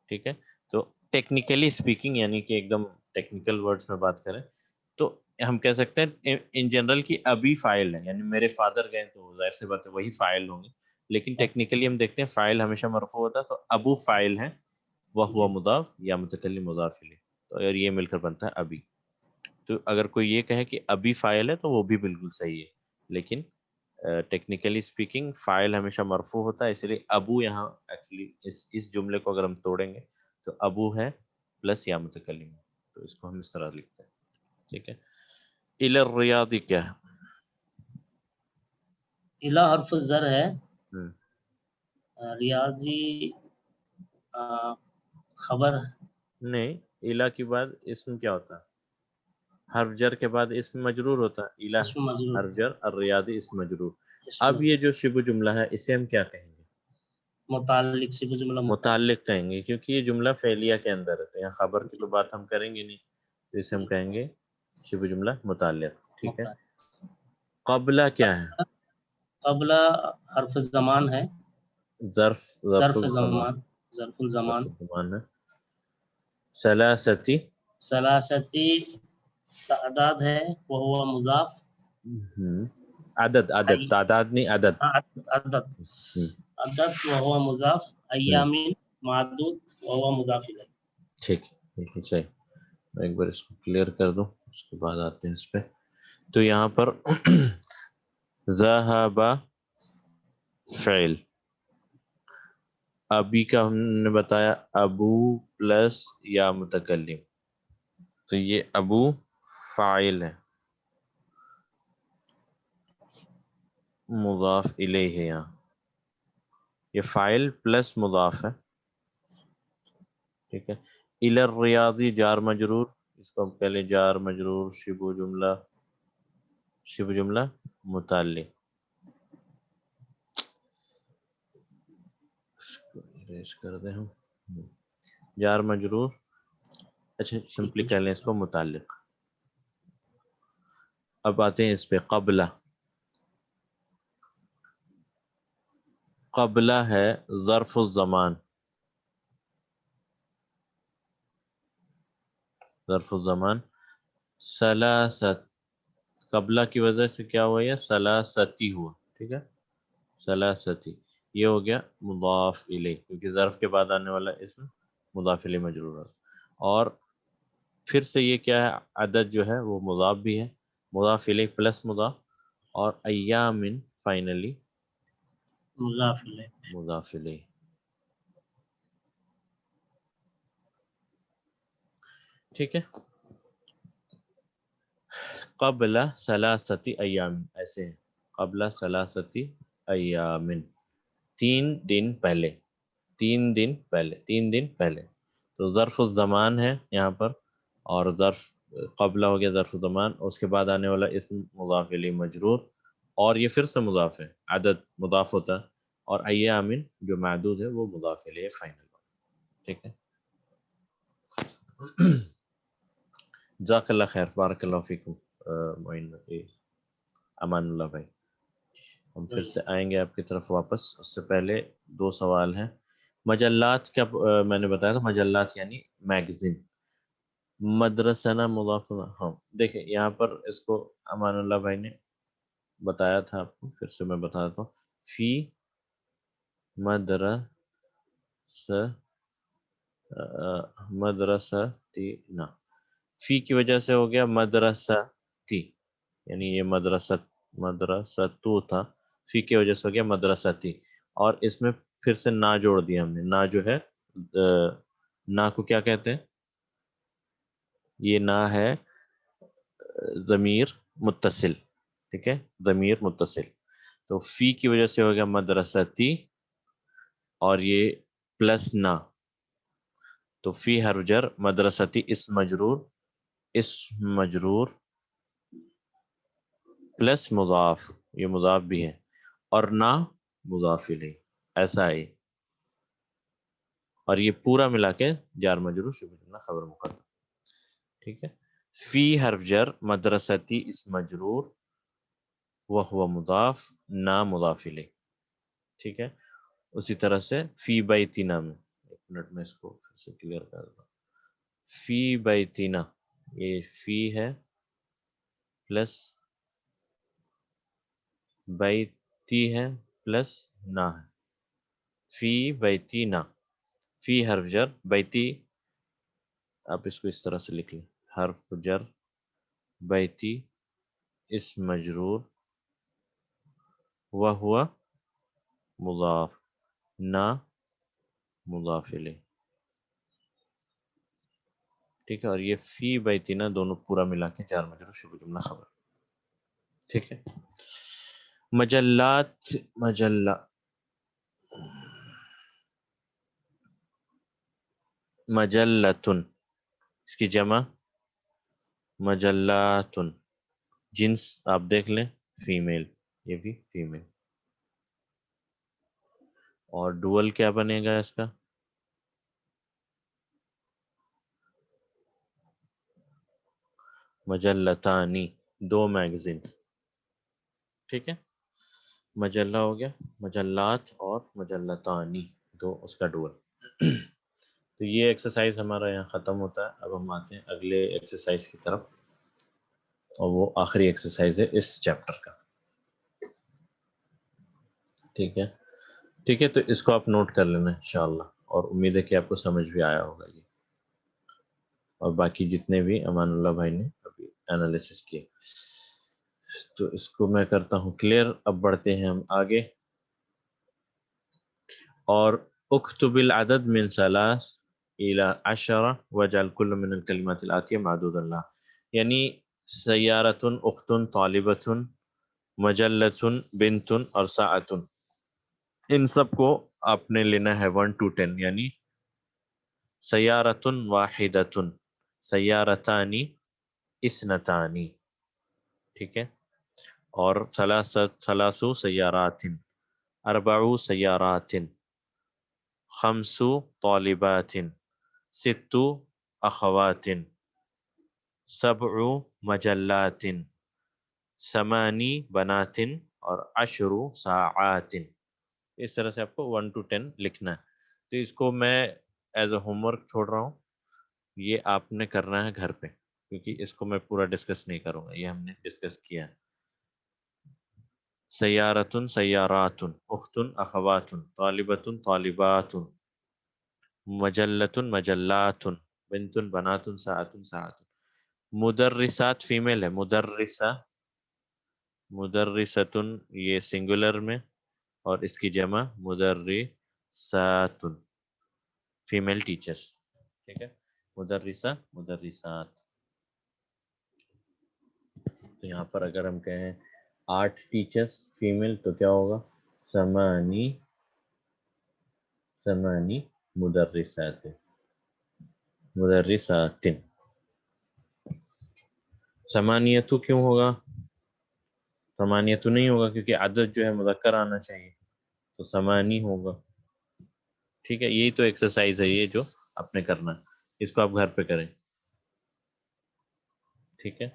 ٹھیک ہے. تو ٹیکنیکلی اسپیکنگ یعنی کہ ایک دم ٹیکنیکل ورڈز میں بات کریں تو ہم کہہ سکتے ہیں ان جنرل کی ابھی فائل ہے، یعنی میرے فادر گئے تو ظاہر سی بات ہے وہی فائل ہوں گے. لیکن ٹیکنیکلی ہم دیکھتے ہیں فائل ہمیشہ مرفوع ہوتا ہے، تو ابو فائل ہے، وہ مضاف یا متکلم مضاف الیہ، تو اگر یہ مل کر بنتا ہے ابھی. تو اگر کوئی یہ کہے کہ ابھی فائل ہے تو وہ بھی بالکل صحیح ہے، لیکن ٹیکنیکلی اسپیکنگ فائل ہمیشہ مرفوع ہوتا ہے، اس لیے ابو یہاں ایکچولی اس جملے کو اگر ہم توڑیں گے تو ابو ہے پلس یا متکلم، تو اس کو ہم اس طرح لکھتے ہیں. ٹھیک ہے. الی الریاض کیا ہے؟ الی حرف زر ہے. ہم. ریاضی خبر. نہیں، الی کے بعد اسم کیا ہوتا ہے؟ حرف جر کے بعد اسم مجرور ہوتا ہے. الی اس میں مجرور. حرف جر، الریاضی اسم مجرور. اب یہ جو شبہ جملہ ہے اسے ہم کیا کہیں گے؟ متعلق سے جملہ متعلق کہیں گے، کیونکہ یہ جملہ فعلیہ کے اندر ہے، تو یہاں خبر کی تو بات ہم کریں گے نہیں، تو اسے ہم کہیں گے شبہ جملہ متعلق. ٹھیک ہے. قبلہ کیا ہے؟ قبل حرف زمان ہے. ظرف ظرف زمان. ظرف الزمان. ہے. ثلاثتی ثلاثتی تعداد ہے، وہ مضاف. عدد تعداد نہیں، عدد. عدد وہ مضاف. ایام معدود وہ مضاف الیہ. ٹھیک ہے، بالکل صحیح. میں ایک بار اس کو کلیئر کر دوں، اس کے بعد آتے ہیں اس پہ. تو یہاں پر ذہب فعل، ابھی کا ہم نے بتایا ابو پلس یا متکلم، تو یہ ابو فاعل ہے، مضاف الیہ ہے، یہاں یہ فاعل پلس مضاف ہے. ٹھیک ہے. الی الریاضی جار مجرور، اس کو ہم پہلے جار مجرور شبہ جملہ متعلق. اس کو اریز کر دیں ہم. جار مجرور، اچھا سمپلی کہہ لیں اس کو متعلق. اب آتے ہیں اس پہ قبلہ. قبلہ ہے ظرف الزمان. ظرف الزمان ثلاثت، قبلہ کی وجہ سے کیا ہوا؟ یہ ثلاثتی ہوا. ٹھیک ہے. ثلاثتی یہ ہو گیا مضاف الیہ، کیونکہ ظرف کے بعد آنے والا اسم مضاف الیہ مجرور ہے. اور پھر سے یہ کیا ہے؟ عدد جو ہے وہ مضاف بھی ہے، مضاف الیہ پلس مضاف، اور ایام فائنلی مضاف الیہ. مضاف الیہ. ٹھیک ہے. قبل ثلاثتی ایام، ایسے ہے قبل ثلاثتی ایام، 3 دن پہلے. 3 دن پہلے. تو ظرف الزمان ہے یہاں پر، اور ظرف قبلہ ہو گیا ظرف الزمان، اس کے بعد آنے والا اسم مضاف الیہ مجرور، اور یہ پھر سے مضاف ہے، عدد مضاف ہوتا ہے، اور ایام جو معدود ہے وہ مضاف الیہ فائنل. ٹھیک ہے. جزاک اللہ خیر، بارک اللہ فیکم معین امان اللہ بھائی. ہم پھر سے آئیں گے آپ کی طرف واپس، اس سے پہلے 2 سوال ہیں. مجلات کا میں نے بتایا تھا، مجلات یعنی میگزین. مدرسہ مضاف، ہاں دیکھیں یہاں پر اس کو امان اللہ بھائی نے بتایا تھا آپ کو، پھر سے میں بتا دیتا ہوں. فی مدرسہ مدرستینا، فی کی وجہ سے ہو گیا مدرستی، یعنی یہ مدرستو تھا، فی کی وجہ سے ہو گیا مدرستی، اور اس میں پھر سے نا جوڑ دیا ہم نے. نا جو ہے نا کو کیا کہتے ہیں؟ یہ نا ہے ضمیر متصل، ٹھیک ہے، ضمیر متصل. تو فی کی وجہ سے ہو گیا مدرستی اور یہ پلس نا، تو فی حرف جر، مدرستی اسم مجرور پلس مضاف، یہ مضاف بھی ہے، اور نا مضاف الیہ، ایسا ہے. اور یہ پورا ملا کے جار مجرور شبہ جملہ خبر مقدم، ٹھیک ہے. فی حرف جر، مدرستی اسم مجرور، وہو مضاف، نا مضاف الیہ، ٹھیک ہے. اسی طرح سے فی بیتنا میں، ایک منٹ میں اس کو پھر سے کلیئر کر دوں. فی بیتنا، یہ فی ہے پلس بیتی ہے پلس نا ہے. فی بیتنا، فی حرف جر، بیتی آپ اس کو اس طرح سے لکھ لیں، حرف جر بیتی اسم مجرور وہو مضاف، نا مضاف الیہ، ٹھیک ہے. اور یہ فی بیتنا دونوں پورا ملا کے جار مجرور شبہ جملہ خبر، ٹھیک ہے. مجلات، مجلتن، اس کی جمع مجلاتن، جنس آپ دیکھ لیں فیمیل، یہ بھی فیمیل. اور ڈوئل کیا بنے گا اس کا؟ مجلتانی، دو میگزینز، ٹھیک ہے. مجلہ ہو گیا، مجلات اور مجلتانی، دو اس کا ڈوئل. تو یہ ایکسرسائز ہمارا یہاں ختم ہوتا ہے. اب ہم آتے ہیں اگلے ایکسرسائز کی طرف، اور وہ آخری ایکسرسائز ہے اس چیپٹر کا، ٹھیک ہے. ٹھیک ہے، تو اس کو آپ نوٹ کر لینا انشاءاللہ، اور امید ہے کہ آپ کو سمجھ بھی آیا ہوگا یہ، اور باقی جتنے بھی امان اللہ بھائی نے ابھی انالیسس کیے. تو اس کو میں کرتا ہوں کلیئر. اب بڑھتے ہیں ہم آگے. اور اکتب العدد من 3 إلى 10 واجعل كل من الكلمات الآتية معدودا لها، یعنی سیارۃ، اخت، طالبۃ، مجلۃ، بنت اور ساعۃ، ان سب کو آپ نے لینا ہے 1 to 10، یعنی سیارۃ واحدۃ، سیارتان اثنتان، ٹھیک ہے. اور ثلاث سیارات، 4 سیارات، 5 طالبات، 6 اخوات، 7 مجلات، 8 بنات اور 10 ساعات. اس طرح سے آپ کو 1 to 10 لکھنا ہے. تو اس کو میں ایز اے ہوم ورک چھوڑ رہا ہوں، یہ آپ نے کرنا ہے گھر پہ، کیونکہ اس کو میں پورا ڈسکس نہیں کروں گا، یہ ہم نے ڈسکس کیا ہے. سیارۃ، سیارات، اخت، اخوات، طالبۃ، طالبات، مجلۃ، مجلات، بنت، بنات، ساعۃ، ساعات. مدرسات فیمیل ہے، مدرسہ، مدرسۃ یہ سنگولر میں، اور اس کی جمع مدرسات، فیمیل ٹیچرس، ٹھیک ہے. مدرسہ، مدرسات. تو یہاں پر اگر ہم کہیں 8 ٹیچرس فیمیل تو کیا ہوگا؟ 8 مدرسات، مدرسات. ثمانیت کیوں ہوگا؟ ثمانیت نہیں ہوگا کیونکہ عدد جو ہے مذکر آنا چاہیے، تو 8 ہوگا، ٹھیک ہے. یہی تو ایکسرسائز ہے یہ جو آپ نے کرنا ہے، اس کو آپ گھر پہ کریں، ٹھیک ہے.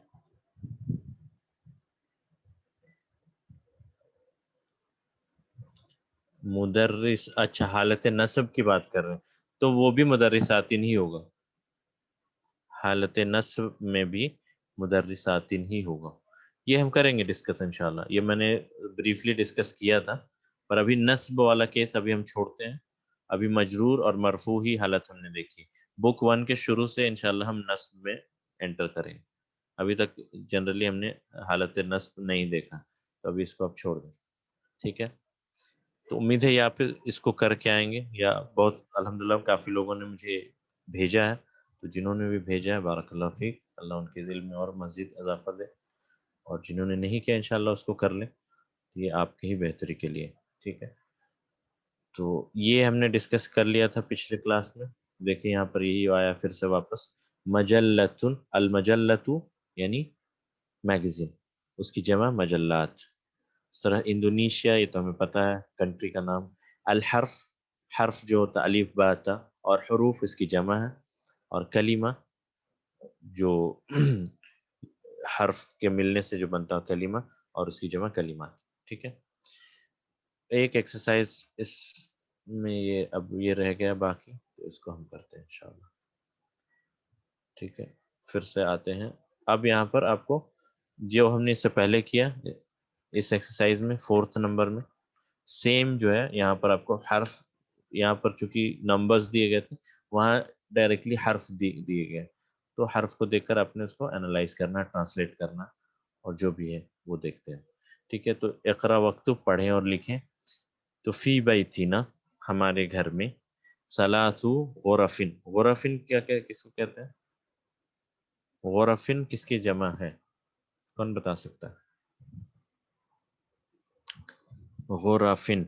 مدرس، اچھا حالت نصب کی بات کر رہے ہیں تو وہ بھی مدرساتین ہی ہوگا، حالت نصب میں بھی مدرساتین ہی ہوگا. یہ ہم کریں گے ڈسکس انشاءاللہ، یہ میں نے بریفلی ڈسکس کیا تھا، پر ابھی نصب والا کیس ابھی ہم چھوڑتے ہیں. ابھی مجرور اور مرفوع ہی حالت ہم نے دیکھی. بک 1 کے شروع سے انشاءاللہ ہم نصب میں انٹر کریں. ابھی تک جنرلی ہم نے حالت نصب نہیں دیکھا تو ابھی اس کو آپ چھوڑ دیں. ٹھیک ہے, تو امید ہے یا پھر اس کو کر کے آئیں گے, یا بہت الحمدللہ کافی لوگوں نے مجھے بھیجا ہے, تو جنہوں نے بھی بھیجا ہے بارک اللہ فیک, اللہ ان کے دل میں اور مزید اضافہ دے, اور جنہوں نے نہیں کیا انشاءاللہ اس کو کر لیں, یہ آپ کی ہی بہتری کے لیے. ٹھیک ہے, تو یہ ہم نے ڈسکس کر لیا تھا پچھلے کلاس میں. دیکھیں یہاں پر یہی آیا پھر سے واپس, مجلتن, المجلتو یعنی میگزین, اس کی جمع مجلات. طرح انڈونیشیا, یہ تو ہمیں پتہ ہے کنٹری کا نام. الحرف, حرف جو ہوتا الف با تا, اور حروف اس کی جمع ہے. اور کلمہ جو حرف کے ملنے سے جو بنتا ہے کلمہ, اور اس کی جمع کلمات. ٹھیک ہے, ایک ایکسرسائز اس میں یہ اب یہ رہ گیا باقی, تو اس کو ہم کرتے ہیں انشاءاللہ. ٹھیک ہے, پھر سے آتے ہیں. اب یہاں پر آپ کو جو ہم نے اس سے پہلے کیا اس ایکسرسائز میں 4 نمبر میں, سیم جو ہے یہاں پر آپ کو حرف, یہاں پر چونکہ نمبرز دیے گئے تھے وہاں ڈائریکٹلی حرف دیے گئے, تو حرف کو دیکھ کر آپ نے اس کو انالائز کرنا, ٹرانسلیٹ کرنا, اور جو بھی ہے وہ دیکھتے ہیں. ٹھیک ہے, تو اقرا وقتب, پڑھیں اور لکھیں. تو فی بیتنا, ہمارے گھر میں, ثلاث غرفن, غرفن کیا کس کو کہتے ہیں؟ غرفن کس کی جمع ہے, کون بتا سکتا ہے؟ غرفن,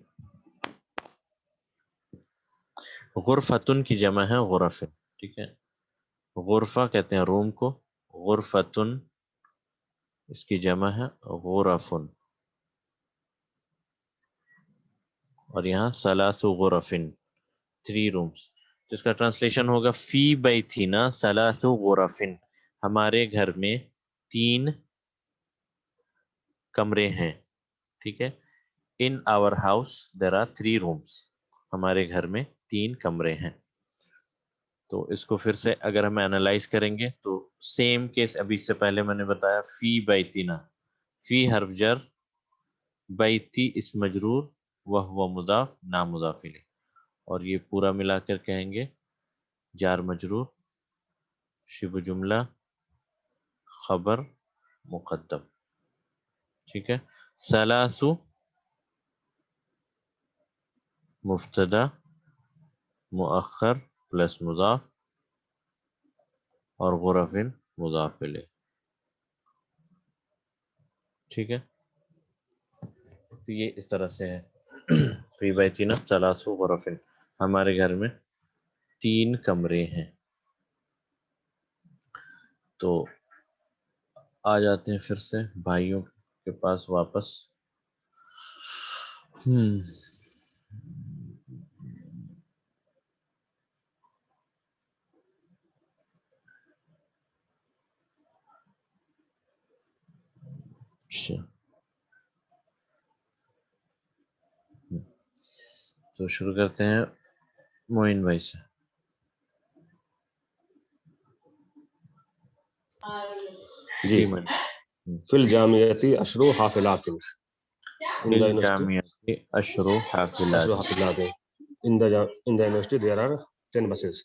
غرفتن کی جمع ہے غرفن. ٹھیک ہے, غرفہ کہتے ہیں روم کو, غرفتن اس کی جمع ہے غرفن. اور یہاں ثلاث غرفن, 3 رومز. تو اس کا ٹرانسلیشن ہوگا فی بیتنا ثلاث غرفن, ہمارے گھر میں 3 کمرے ہیں. ٹھیک ہے, in our house there are 3 rooms, ہمارے گھر میں 3 کمرے ہیں. تو اس کو پھر سے اگر ہم انالائز کریں گے تو سیم کیس ابھی سے پہلے میں نے بتایا, فی بیتنا, فی حرف جر, بیتی اسم مجرور, وہو مضاف نامضاف الیہ, اور یہ پورا ملا کر کہیں گے جار مجرور, شبہ جملہ, خبر مقدم. ٹھیک ہے, ثلاث مبتدا مؤخر پلس مضاف, اور غرفن مضاف الیہ. ٹھیک ہے, تو یہ اس طرح سے ہے. فی بیتنا ثلاث غرفن, ہمارے گھر میں 3 کمرے ہیں. تو آ جاتے ہیں پھر سے بھائیوں کے پاس واپس. اچھا, تو شروع کرتے ہیں معین بھائی سے. جی, معین. فی الجامعتی اشرو حافلات, فی الجامعۃ اشر حافلات, اشرو حافلات. In the university there are 10 buses.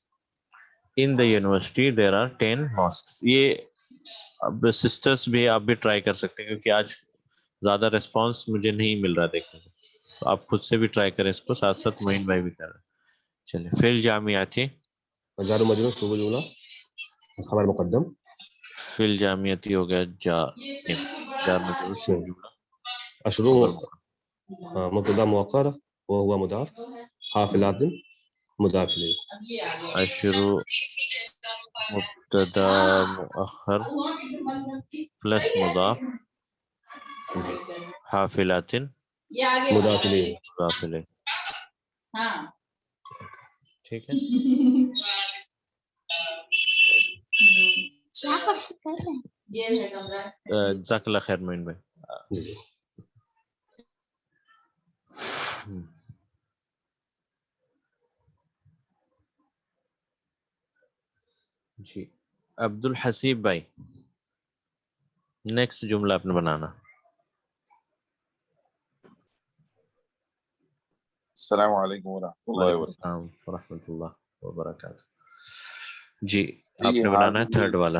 In the university there are 10 mosques. یہ اب سسٹرس بھی آپ بھی ٹرائی کر سکتے ہیں, کیونکہ آج زیادہ ریسپانس مجھے نہیں مل رہا دیکھنے کو, تو آپ خود سے بھی ٹرائی کریں اس کو, ساتھ ساتھ معین بھائی بھی کر رہے ہیں. چلیں, فی الجامعۃ, جار و مجرور شبہ جملہ خبر مقدم, فی الجامعۃ ہو گیا سیم, جار مجرور شبہ جملہ اشرو خبر مقدم. مبتدا مؤخر وهو مضاف, حافلات مضاف الیہ. اشرو مبتدا مؤخر پلس مضاف, حافلات مضاف الیہ. مضاف الیہ. ٹھیک ہے, کیا کر رہے ہیں؟ جزاک اللہ خیر معین بھائی. جی, عبد الحسیب بھائی, نیکسٹ جملہ آپ نے بنانا. السلام علیکم ورحمۃ اللہ وعلیکم وبرکاتہ. السلام ورحمۃ اللہ وبرکاتہ. جی, جی آپ نے بنانا ہے 3rd والا.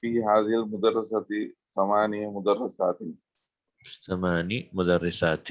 في هذه المدرسة 8 مدرسات. ثماني مدرسات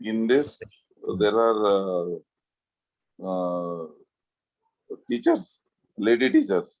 In this there are teachers, lady teachers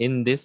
in this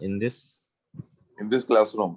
in this in this classroom.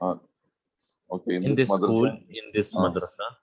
Uh, okay, in this school madrasa, in this madrasa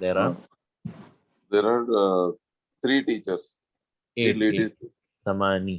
there are there are 3 teachers, 3 eight ladies. ثماني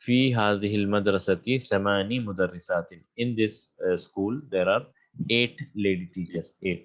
في هذه المدرسة 8 مدرسات in this school there are 8 lady teachers 8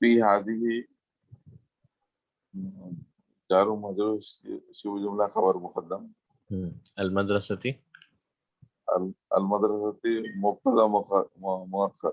في هذه جار ومجرور شبه جملة خبر مقدم. المدرسة المدرسة مبتدا مؤخر.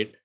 8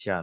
4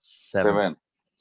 7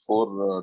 4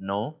9,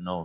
9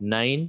9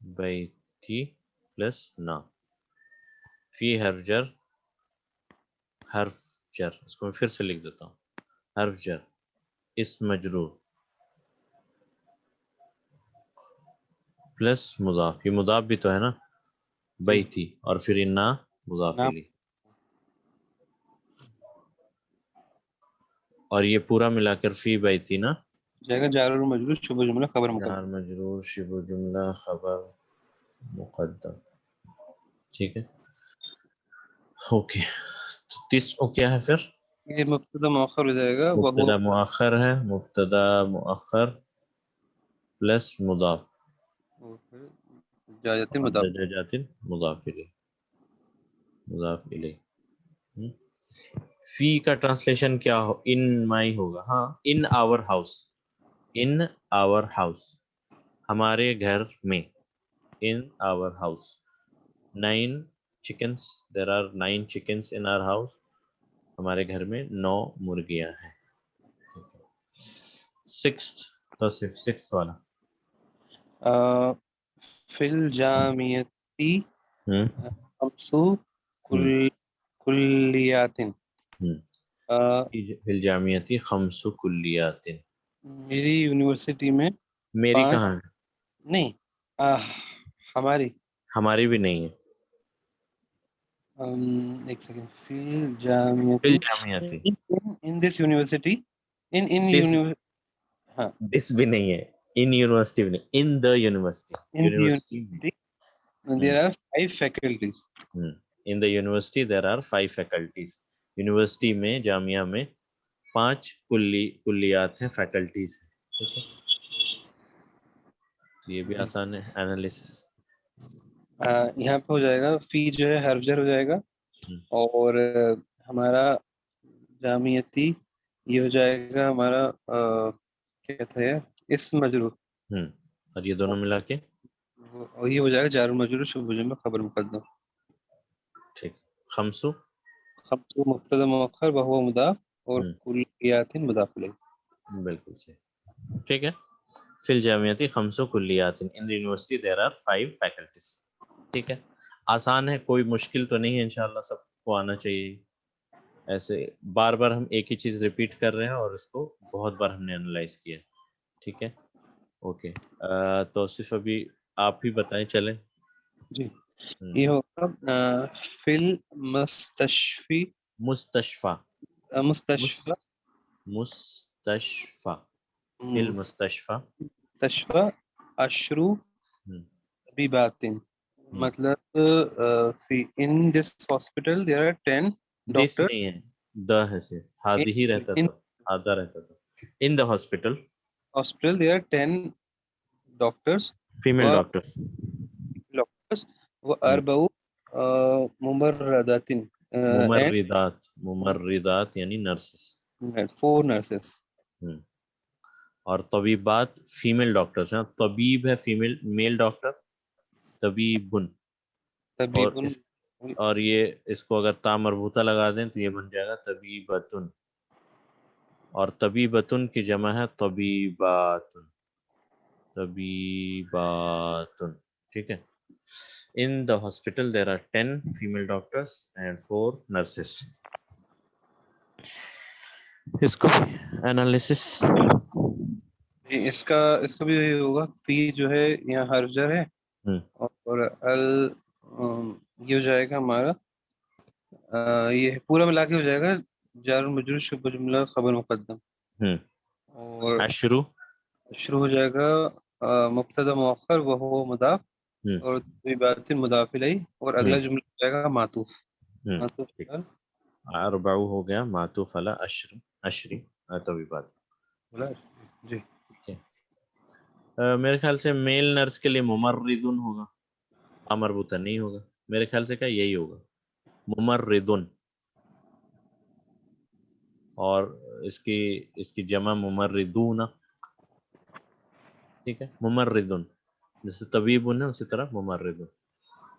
بیتی پلس نا. فی حرف جر، حرف جر، اس کو میں پھر سے لکھ دیتا ہوں. حرف جر اسم مجرور پلس مضاف. یہ مضاف بھی تو ہے نا بیتی، اور پھر انا مضاف الیہ. اور یہ پورا ملا کر فی بیتی نا جائے گا جار اور مجرور شبہ جملہ خبر مقدم. جار مجرور شبہ جملہ خبر مقدم. ٹھیک ہے، اوکے. تیس کو کیا ہے پھر؟ یہ مبتدا مؤخر ہو جائے گا. مبتدا مؤخر ہے، مبتدا مؤخر پلس مضاف جاجت مضاف. مدججات مضاف الیہ، مضاف الیہ. فی کا ٹرانسلیشن کیا ہو؟ ان مائی ہوگا. ہاں، ان our house, in our house ہمارے گھر میں. ان our house 9 chickens, there are 9 chickens in our house. ہمارے گھر میں 9 مرغیاں ہیں. سکس والا فی الجامعتی خمسو کلیات. فی الجامعتی خمس کلیات. میری یونیورسٹی میں میری کہاں ہے؟ نہیں، ہماری. ہماری بھی نہیں ہے. ایک سیکنڈ. فی فی الجامعتی الجامعتی ان دس یونیورسٹی ہاں دس بھی نہیں ہے، ان یونیورسٹی بھی نہیں، in the university. in the یونیورسٹی university there are 5 faculties. In the university there are 5 faculties. University میں، جامعہ میں 5 کلیات ہیں، فیکلٹیز ہیں. ٹھیک ہے، تو یہ بھی آسان ہے انالیسس. یہاں پہ ہو جائے گا فی جو ہے حرف جر ہو جائے گا، اور ہمارا جامعتی یہ ہو جائے گا ہمارا کیا تھا یار، اسم مجرور. اور یہ دونوں ملا کے اور یہ ہو جائے گا جار مجرور شبہ جملہ خبر مقدم. ٹھیک. خمسو خمس مبتدا مؤخر وہو مضاف، اور کلیات مضاف الیہ. بالکل صحیح. ٹھیک ہے. فی الجامعتی خمس کلیات، in university there are 5 faculties. ٹھیک ہے، آسان ہے، کوئی مشکل تو نہیں ہے. انشاءاللہ سب کو آنا چاہیے. ایسے بار بار ہم ایک ہی چیز ریپیٹ کر رہے ہیں، اور اس کو بہت بار ہم نے انالائز کیا. ٹھیک ہے، اوکے. تو صرف ابھی آپ ہی بتائیں. چلیں جی، یہ ہوگا فی المستشفی مستشفى مستشفى مستشفى فی المستشفى مستشفى اشرو طبیبات. مطلب فی in this hospital there are 10 دس ڈاکٹر. نہیں ہے، دا ہے سے ہادی ہی رہتا تھا، آدھا رہتا تھا. In the hospital hospital there are 10 doctors female doctors. وأربع ممرضات ممرضات، ممرضات یعنی نرسز. and 4 nurses. اور طبیبات فیمیل ڈاکٹرس ہیں. طبیب ہے فیمیل، میل ڈاکٹر طبیبن. طبیب اور یہ اس کو اگر تا مربوطہ لگا دیں تو یہ بن جائے گا طبیبتن. اور طبیبتن کی جمع ہے طبیباتن، طبیباتن. ٹھیک ہے. In the hospital there are 10 female doctors and 4 nurses. اس کو انالیسس اس کا بھی یہی ہوگا. فی جو ہے یہاں حرف جر ہے، اور ال یہ ہو جائے گا ہمارا یہ پورا ملا کے ہو جائے گا جار مجرور شبہ جملہ خبر مقدم. اور شروع شروع ہو جائے گا مبتدا مؤخر وہو مضاف، اور طبیبات مضاف الیہ، اور اگلا جملہ ہو جائے گا معطوف. اربعو ہو گیا معطوف علی اشری طبیبات. جی میرے خیال سے میل نرس کے لیے ممرضن ہوگا، مربوطہ نہیں ہوگا. میرے خیال سے کیا یہی ہوگا ممرضن. اور اس کی جمع ممرضون. ٹھیک ہے، ممرضن جیسے طبیب ہے اسی طرح ممرضن.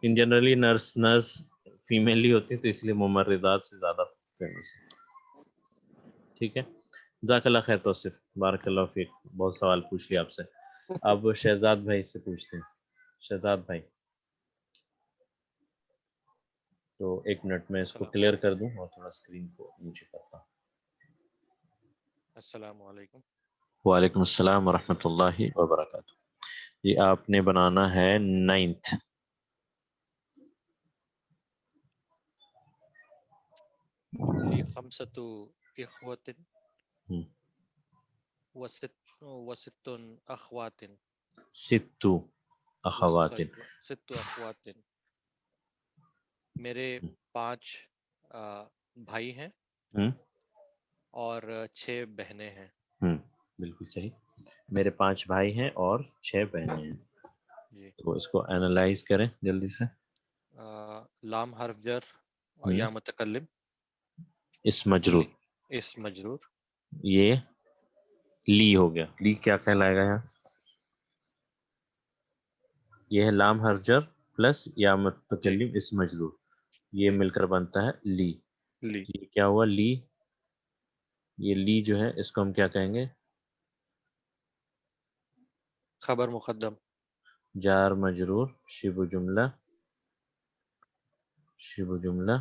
ان جنرلی نرس فیمیل ہی ہوتی ہے، تو اس لیے ممرضات سے زیادہ فیمس ہے. ٹھیک ہے، جزاک اللہ خیر توصیف، بارک اللہ فیک. بہت سوال پوچھ لیا آپ سے. اب شہزاد بھائی سے پوچھتے ہیں. شہزاد بھائی. تو 1 منٹ میں اس کو کلیئر کر دوں اور تھوڑا اسکرین کو نیچے کرتا ہوں. السلام علیکم. وعلیکم السلام ورحمۃ اللہ وبرکاتہ. جی آپ نے بنانا ہے 9th. لی خمسۃ اخوۃ وست اخوات. 6 اخوات. ست اخوات. میرے 5 بھائی ہیں اور 6 بہنیں ہیں. بالکل صحیح. میرے 5 بھائی ہیں اور 6 بہنیں ہیں. جی. تو اس کو اینالائز کریں جلدی سے. لام حرف جر یا متکلم. اس مجرور. اس مجرور. یہ لی ہو گیا. لی کیا کہلائے گا یہاں؟ یہ ہے لام حرف جر پلس یا متکلم اس مجرور. یہ مل کر بنتا ہے لی. لی. یہ کیا ہوا؟ لی. یہ لی جو ہے اس کو ہم کیا کہیں گے؟ خبر مقدم. جار مجرور شبہ جملہ. شبہ جملہ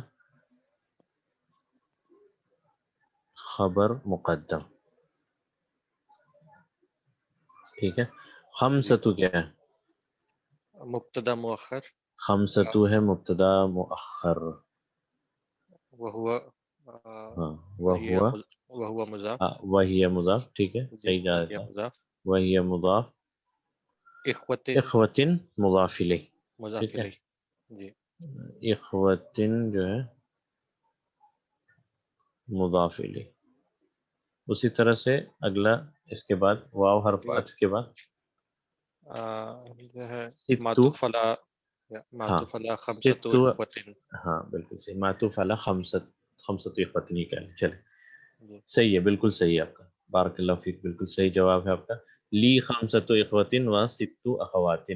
خبر مقدم. ٹھیک ہے. خمسۃ کیا ہے؟ مبتدا مؤخر. خمسۃ ہے مبتدا مؤخر. وہو ہاں وہو مضاف. وہی مضاف. ٹھیک ہے صحیح جا رہا تھا. وہی مضاف. اخوتن مضاف الیہ. مضاف الیہ. جی. اخوتن جو ہے مضاف الیہ. اسی طرح سے اگلا اس کے بعد واو حرف عطف کے بعد جو ہے ستو. معطوف علی ہاں خمسۃ ستو. اخوۃ. ہاں بالکل صحیح. معطوف علی خمسۃ اخوۃ نہیں کہہ. چلے جی. صحیح ہے. بالکل صحیح ہے آپ کا. بارک اللہ فیک. بالکل صحیح جواب ہے آپ کا. لی خمسۃ اخوۃ و ست اخوات.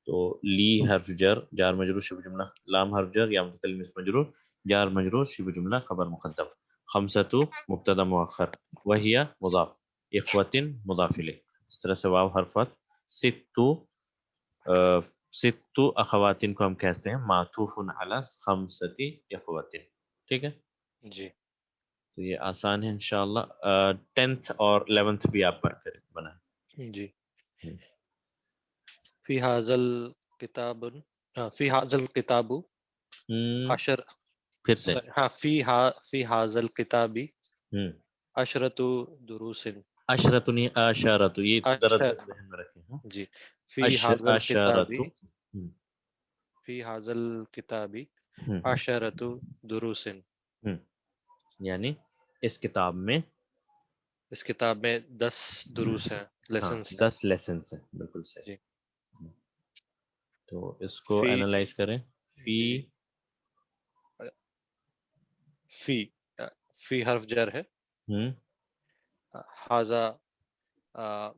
تو لی حرف جر جار مجرور شبہ جملہ لام حرف جر یا متکلم اس مجرور جار مجرور شبہ جملہ خبر مقدم. خمسۃ مبتدا مؤخر وہی مضاف اخوۃ مضاف الیہ. اس طرح سے واو حرفات ست اخواتن کو ہم کہتے ہیں معطوف علی خمسۃ اخوۃ. ٹھیک ہے. جی. تو یہ آسان ہے انشاءاللہ. 10th اور 11th بھی آپ پڑھ کر بنائیں. جی. فی ھذل کتاب. فی ھذل کتاب عشر. پھر سے ہاں فی ھذل کتاب عشرۃ دروس. عشرۃ نہیں اشارۃ. یہ ذرا ذہن میں رکھیں. جی. فی ھذل کتاب. اشارۃ. فی ھذل کتاب عشرۃ دروس. یعنی اس کتاب میں اس کتاب میں 10 دروس ہیں. لیسنس ہیں. 10 لیسنس ہیں. بالکل صحیح. جی. تو اس کو اینالائز کریں. فی حرف جر ہے. ھذا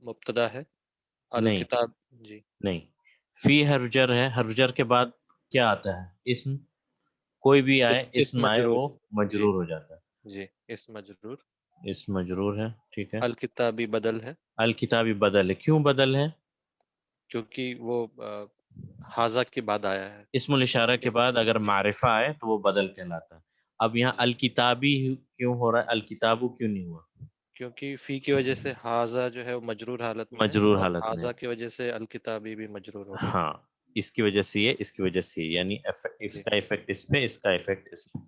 مبتدا ہے. الکتاب. جی نہیں. فی حرف جر ہے. حرف جر کے بعد کیا آتا ہے؟ اسم. کوئی بھی آئے اسم آئے وہ مجرور ہو جاتا ہے. جی. اس مجرور. اس مجرور ہے. ٹھیک ہے. الکتابی بدل ہے. الکتابی بدل ہے. کیوں بدل ہے؟ کیونکہ وہ ھذا کے بعد آیا ہے. اسم الاشارہ کے بعد اگر معرفہ آئے تو وہ بدل کہلاتا ہے. اب یہاں الکتابی کیوں ہو رہا ہے؟ الکتابو کیوں نہیں ہوا؟ کیونکہ فی کی وجہ سے ھذا جو ہے وہ مجرور حالت میں ہے. مجرور اور حالت میں. ھذا کی وجہ سے الکتابی بھی مجرور ہو گیا. ہاں اس کی وجہ سے یہ. اس کی وجہ سے یعنی اس کا ایفیکٹ اس پہ اس کا ایفیکٹ اس پہ.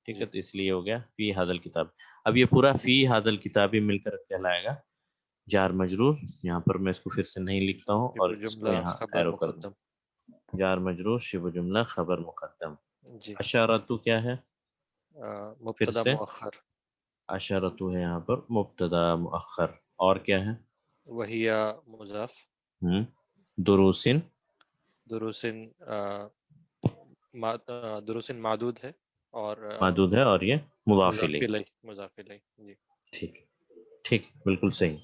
ٹھیک ہے. تو اس لیے ہو گیا فی ھذل کتاب. اب یہ پورا فی ھذل کتابی مل کر کہلائے گا جار مجرور. یہاں پر میں اس کو پھر سے نہیں لکھتا ہوں اور اس کو یہاں خبر ایرو کر دوں. مقدم. جار مجرور شبہ جملہ خبر مقدم. جی. اشارۃ کیا ہے؟ مبتدا مؤخر. اشارۃ ہے یہاں پر مبتدا مؤخر. اور کیا ہے؟ وہی مضاف. دروسن. دروسن دروسن معدود ہے اور معدود ہے اور یہ مضاف مضاف الیہ. مضاف الیہ. جی. ٹھیک ٹھیک بالکل صحیح.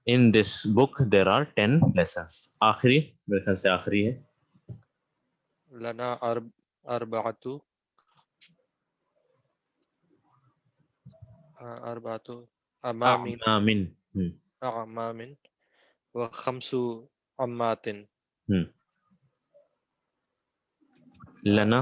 In this book there are 10 lessons. آخری میرے خیال سے آخری ہے. لنا اربعۃ امام و خمس عمات. لنا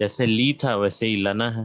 جیسے لی تھا ویسے ہی لنا ہے.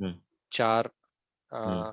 ہوں 4 ہوں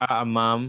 اعمام.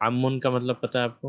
عمن کا مطلب پتہ ہے آپ کو؟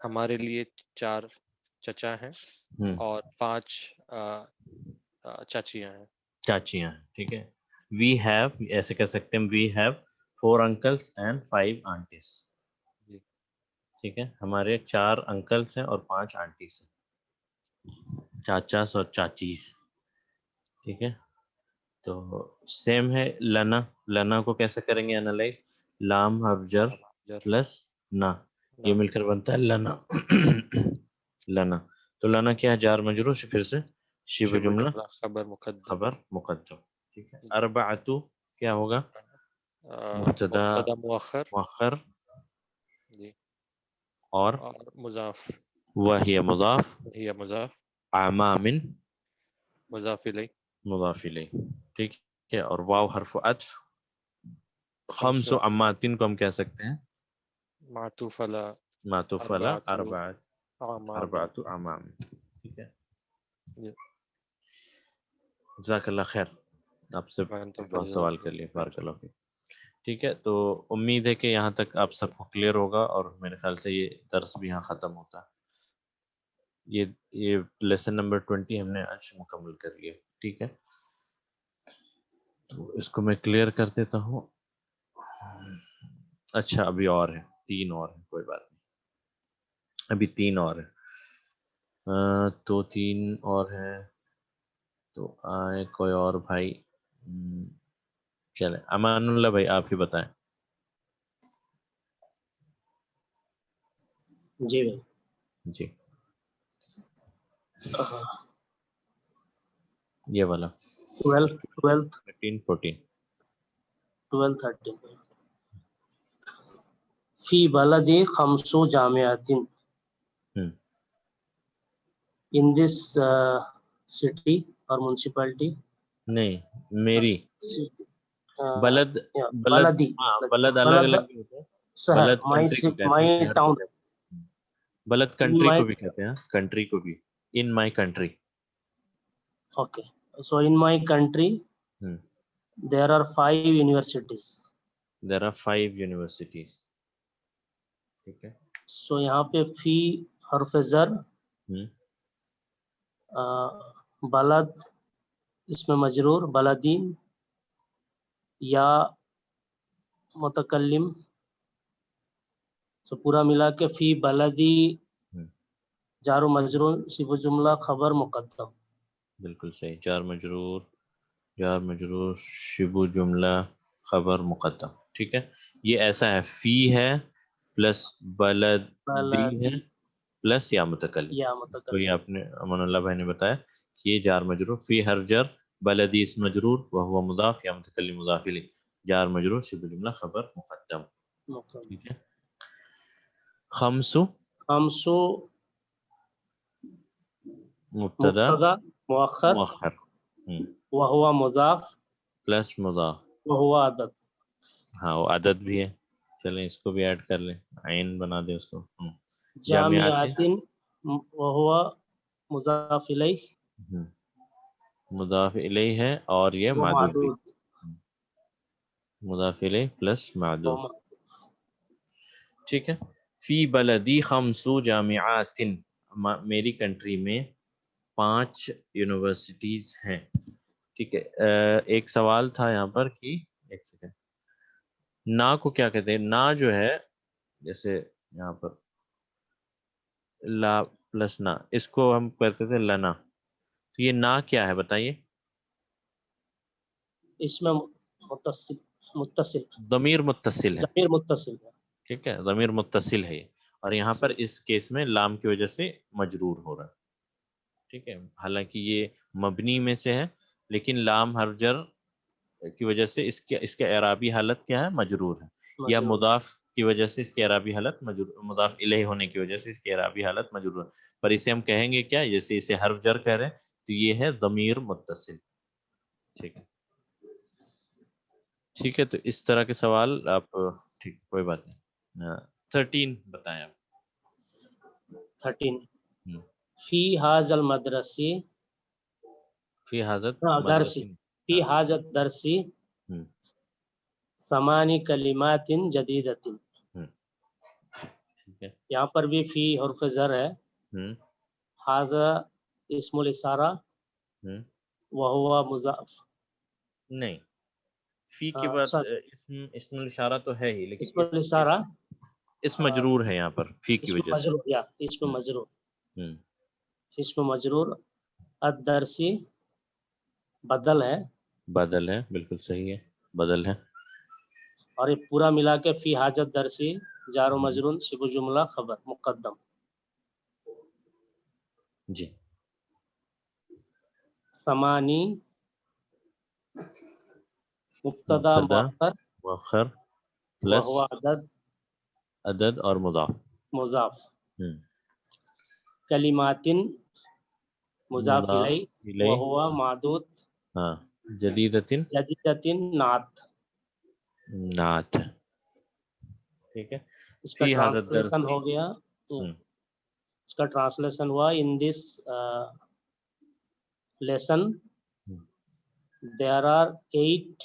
ہمارے لیے 4 چچا ہیں اور 5 چاچیاں ہیں. چاچیاں ہیں. ٹھیک ہے. وی ہیو ایسے کہہ سکتے ہیں we have 4 uncles and 5 aunties. جی. ٹھیک ہے. ہمارے 4 انکلس ہیں اور 5 آنٹیز ہیں. چاچاس اور چاچیز. ٹھیک ہے. تو سیم ہے لنا. لنا کو کیسے کریں گے انالائز؟ لام حرف جر پلس نا، یہ مل کر بنتا ہے لنا. لنا. تو لنا کیا ہے؟ جار مجرور. پھر سے شبہ جملہ خبر مقدم. خبر مقدم. ٹھیک ہے. اربعتو کیا ہوگا؟ مبتدا مبتدا مؤخر مؤخر جی اور اور مضاف. وہی مضاف. ہی مضاف. اعمام مضاف الیہ. مضاف الیہ. ٹھیک ہے. اور واو حرف عطف. خمس عماتن کو ہم کہہ سکتے ہیں معطوف علی معطوف علی اربعۃ اعمام. اربعۃ اعمام. ٹھیک ہے. جی. جزاک اللہ خیر. آپ سے وانتم بہت فضل. سوال کر لیے. بارک اللہ فیک. ٹھیک ہے. تو امید ہے کہ یہاں تک آپ سب کو کلیئر ہوگا اور میرے خیال سے یہ درس بھی یہاں ختم ہوتا ہے. یہ لیسن نمبر 20 ہم نے آج مکمل کر لیا. ٹھیک ہے. تو اس کو میں کلیئر کر دیتا ہوں. اچھا ابھی اور ہے 3 اور ہیں. کوئی بات نہیں. ابھی 3 اور ہیں. تو 3 اور ہیں. تو آئے کوئی اور بھائی. چلیں امان اللہ بھائی آپ ہی بتائیں. جی بھائی. جی یہ والا 13 14 13 فی بلدی خمسو جامعات. In this city or municipality. نہیں میری بلد. بلدی. ہاں بلد الگ الگ بھی ہوتا ہے. شہر. بلد کنٹری کو کہتے ہیں، my شہر کو town. کہتے ہیں. بلد کنٹری کو بھی کہتے ہیں. کنٹری کو بھی. In my country. Okay. So in my country there are 5 universities. There are 5 universities. ٹھیک ہے. So یہاں پہ فی حرف زر بلد اس میں مجرور بلدین یا متکلم. تو پورا ملا کے فی بلدی جار و مجرور صفت جملہ خبر مقدم. بالکل صحیح. جار مجرور شبہ جملہ خبر مقدم. ٹھیک ہے. یہ ایسا ہے فی ہے پلس بلدی ہے پلس یا متکلم. تو یہ آپ نے امان اللہ بھائی نے بتایا کہ یہ جار مجرور فی ہر جر بلدی اسم مجرور وہو مضاف یا متکلم مضاف الیہ. جار مجرور شبہ جملہ خبر مقدم. ٹھیک ہے. خمسو مبتدا مؤخر وہو مضاف پلس مضاف وہو عدد. ہاں وہ عدد بھی ہے. چلیں اس کو بھی ایڈ کر لیں. عین بنا دیں اس کو. جامعات وہو مضاف الیہ مضاف الیہ ہے اور یہ معدود بھی. مضاف الیہ پلس معدود. ٹھیک ہے. فی بلدی خمسو جامعات. میری کنٹری میں 5 یونیورسٹیز ہیں. ٹھیک ہے. ایک سوال تھا یہاں پر کہ ایک سیکنڈ نا کو کیا کہتے ہیں؟ نا جو ہے جیسے یہاں پر لا پلس نا اس کو ہم کرتے تھے لنا. تو یہ نا کیا ہے بتائیے؟ اس میں متصل ضمیر متصل ہے. ضمیر متصل ہے. ٹھیک ہے. ضمیر متصل ہے. اور یہاں پر اس کیس میں لام کی وجہ سے مجرور ہو رہا ہے. ٹھیک ہے. حالانکہ یہ مبنی میں سے ہے لیکن لام حرف جر کی وجہ سے اس کا اعرابی حالت کیا ہے؟ مجرور ہے. یا مضاف کی وجہ سے اس کی اعرابی حالت مجرور، مضاف الیہ ہونے کی وجہ سے اس کی اعرابی حالت مجرور، پر اسے ہم کہیں گے کیا، جیسے اسے حرف جر کہہ رہے ہیں تو یہ ہے ضمیر متصل. ٹھیک ہے، ٹھیک ہے. تو اس طرح کے سوال آپ ٹھیک کوئی بات نہیں. 13 بتائیں آپ. 13 ہم. فی حاض المدرسی فی حاضت درسی فی حاجت درسی ہم. ثمانی کلمات جدیدۃ. ہم. ٹھیک ہے. یہاں پر بھی فی حرف زر ہے، ہم. حاضہ اسم الاشارہ ہم. وہوا مضاف. نہیں، فی کے بعد اسم الاشارہ تو ہے ہی، لیکن اسم الاشارہ اس مجرور ہے یہاں پر فی کی اسم وجہ سے. مجرور، یا اسم ہم. مجرور، ہم. اسم مجرور. الدرسی بدل ہے، بدل ہے، بالکل صحیح ہے، بدل ہے. اور یہ پورا ملا کے فی حاجت درسی جار و ہم. مجرور شبہ جملہ خبر مقدم. جی. ثمانی مبتدا مؤخر مؤخر پلس وہو عدد عدد اور مضاف. مضاف. ہم. کلمات مضاف مضاف الیہ الیہ، وہو معدود. ہاں، جدیدۃ جدیدۃ نعت. نعت. ٹھیک ہے. اس کا فی حاضر ٹرانسلیشن درسی. ہو گیا، ہم. اس کا ٹرانسلیشن ہوا ان دس لیسن ہم. there are 8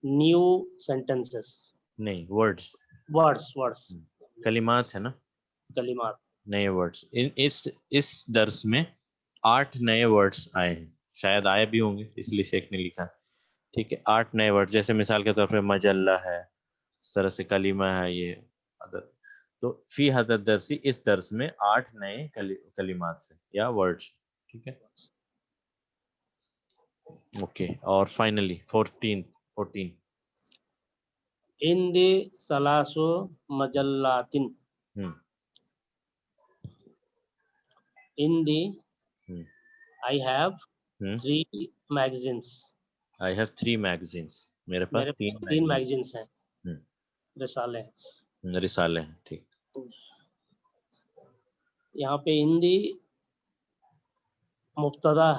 new sentences. نہیں، ورڈز. words کلمات ہے نا، کلمات. نئے ورڈز. اس درس میں 8 نئے ورڈز آئے ہیں، شاید آئے بھی ہوں گے اس لیے شیخ نے لکھا. ٹھیک ہے، 8 نئے ورڈ، جیسے مثال کے طور پہ مجلہ ہے، اس طرح سے کلمہ ہے، یہ عدد. تو فی حدت درسی اس درس میں 8 نئے کلمات سے یا ورڈز. ٹھیک ہے، اوکے. اور فائنلی 14 عندي 3 مجلات. ہم. عندي ہم. I have ہم. 3 magazines. I have 3 magazines. میرے پاس میرے 3 3 magazines. magazines ہیں، ہم. رسالے ہیں. رسالے ہیں. ٹھیک. یہاں پہ عندي مبتدا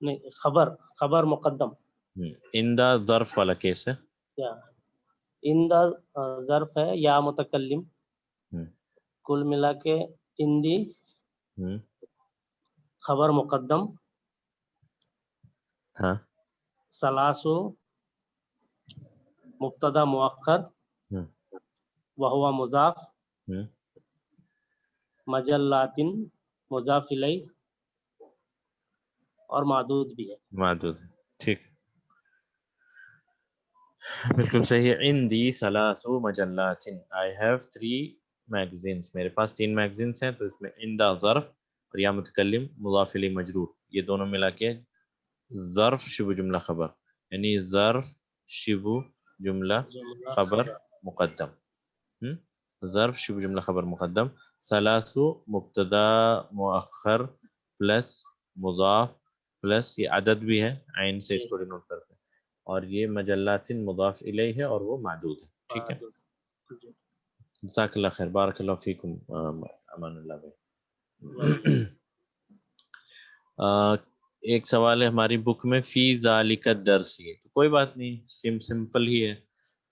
نہیں، خبر مقدم. اندہ ظرف والا کیس ہے. یا عندہ ظرف ہے یا متکلم، ہم. کل ملا کے عندي ہم. خبر مقدم. ہاں. 3 مبتدا مؤخر ہم. وہو مضاف. ہم. مجلات مضاف الیہ اور معدود بھی ہے. معدود. ٹھیک، بالکل صحیح ہے. عندي 3 مجلات. I have 3 magazines. میرے پاس 3 میگزینس ہیں. تو اس میں عندہ ظرف اور یا متکلم مضاف الیہ مجرور، یہ دونوں ملا کے ظرف شبہ جملہ خبر، یعنی ظرف شبہ جملہ خبر مقدم. ظرف شبہ جملہ خبر مقدم. 3 مبتدا مؤخر پلس مضاف پلس یہ عدد بھی ہے، عین سے اس کو ڈینوٹ کرتے ہیں، اور یہ مجلات مضاف الیہ ہے اور وہ معدود ہے. ٹھیک ہے، جزاک اللہ خیر، بارک اللہ فیکم. امان اللہ بھائی. ایک سوال ہے ہماری بک میں، فی ذالک الدرسی، تو کوئی بات نہیں، سمپل ہی ہے.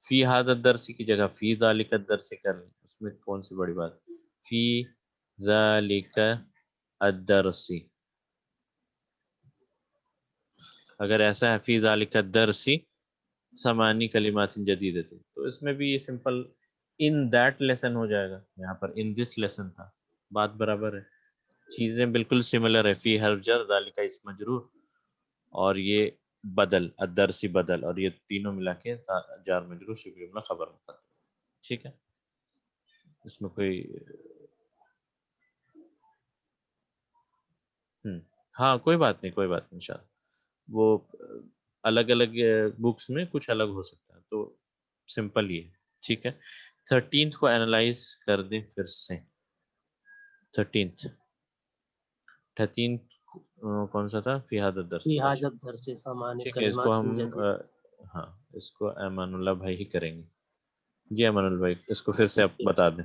فی ھذا الدرسی کی جگہ فی ذالک الدرسی کر لیں، اس میں کون سی بڑی بات. فی ذالک الدرسی، اگر ایسا ہے فی ذالک الدرسی ثمانی کلمات جدیدۃ، تو اس میں بھی یہ سمپل ان دیٹ لیسن ہو جائے گا. یہاں پر ان دس لیسن تھا، بات برابر ہے، چیزیں بالکل سملر ہے. فی حرف جر، ذالک اسم مجرور، اور یہ بدل الدرسی بدل، اور یہ تینوں ملا کے جار مجرور شبہ جملہ خبر مقدم. ٹھیک ہے، اس میں کوئی ہاں کوئی بات نہیں، کوئی بات نہیں، انشاءاللہ وہ الگ الگ بکس میں کچھ الگ ہو سکتا ہے، تو سمپل ہی ہے. ٹھیک ہے، 13 کو اینالائز کر دیں پھر سے. 13 کون سا تھا؟ فی ھذا الدرس. فی حاجت درسی ثمانی ٹھیک ہے، اس کو کلمات ہم جدید. ہاں اس کو امان اللہ بھائی ہی کریں گے. جی امان البھائی اس کو پھر سے آپ بتا دیں.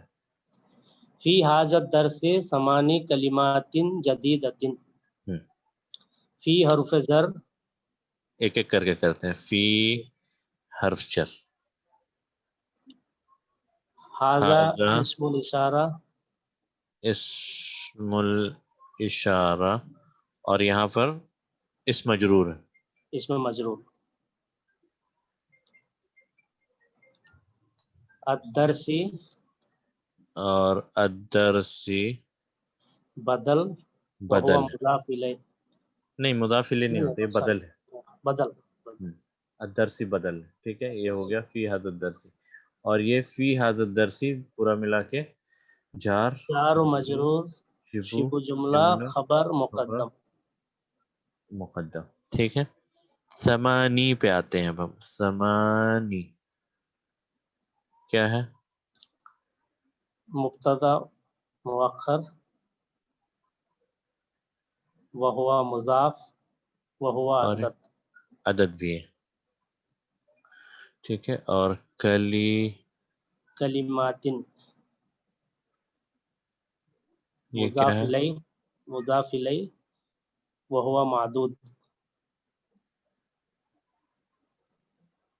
فی هذا الدرس ثمانی کلمات جدیدۃ. فی حرف جر، ایک ایک کر کے کرتے ہیں. فی حرف جر، ھذا ھذا اسم الاشارہ، اسم الاشارہ، اور یہاں پر اسم مجرور ہے. اسم مجرور. الدرسی اور الدرسی بدل، وہو بدل ہے. مضاف الیہ. نہیں مضاف الیہ نہیں ہوتے، یہ بدل ہے. بدل. الدرسی بدل ہے. ٹھیک ہے، یہ ہو گیا فی ھذا الدرسی. اور یہ فی ھذا الدرسی پورا ملا کے جار جار و مجرور، شبہ جملہ، خبر مقدم. مقدم. ٹھیک ہے، سمانی پہ آتے ہیں اب ہم. سمانی کیا ہے؟ مبتدا مؤخر، وہو مضاف، وہو اور عدد. عدد بھی ہے. ٹھیک ہے، اور کلمات یہ کیا مضاف ہے؟ الیہ، مضاف الیہ، وہو معدود.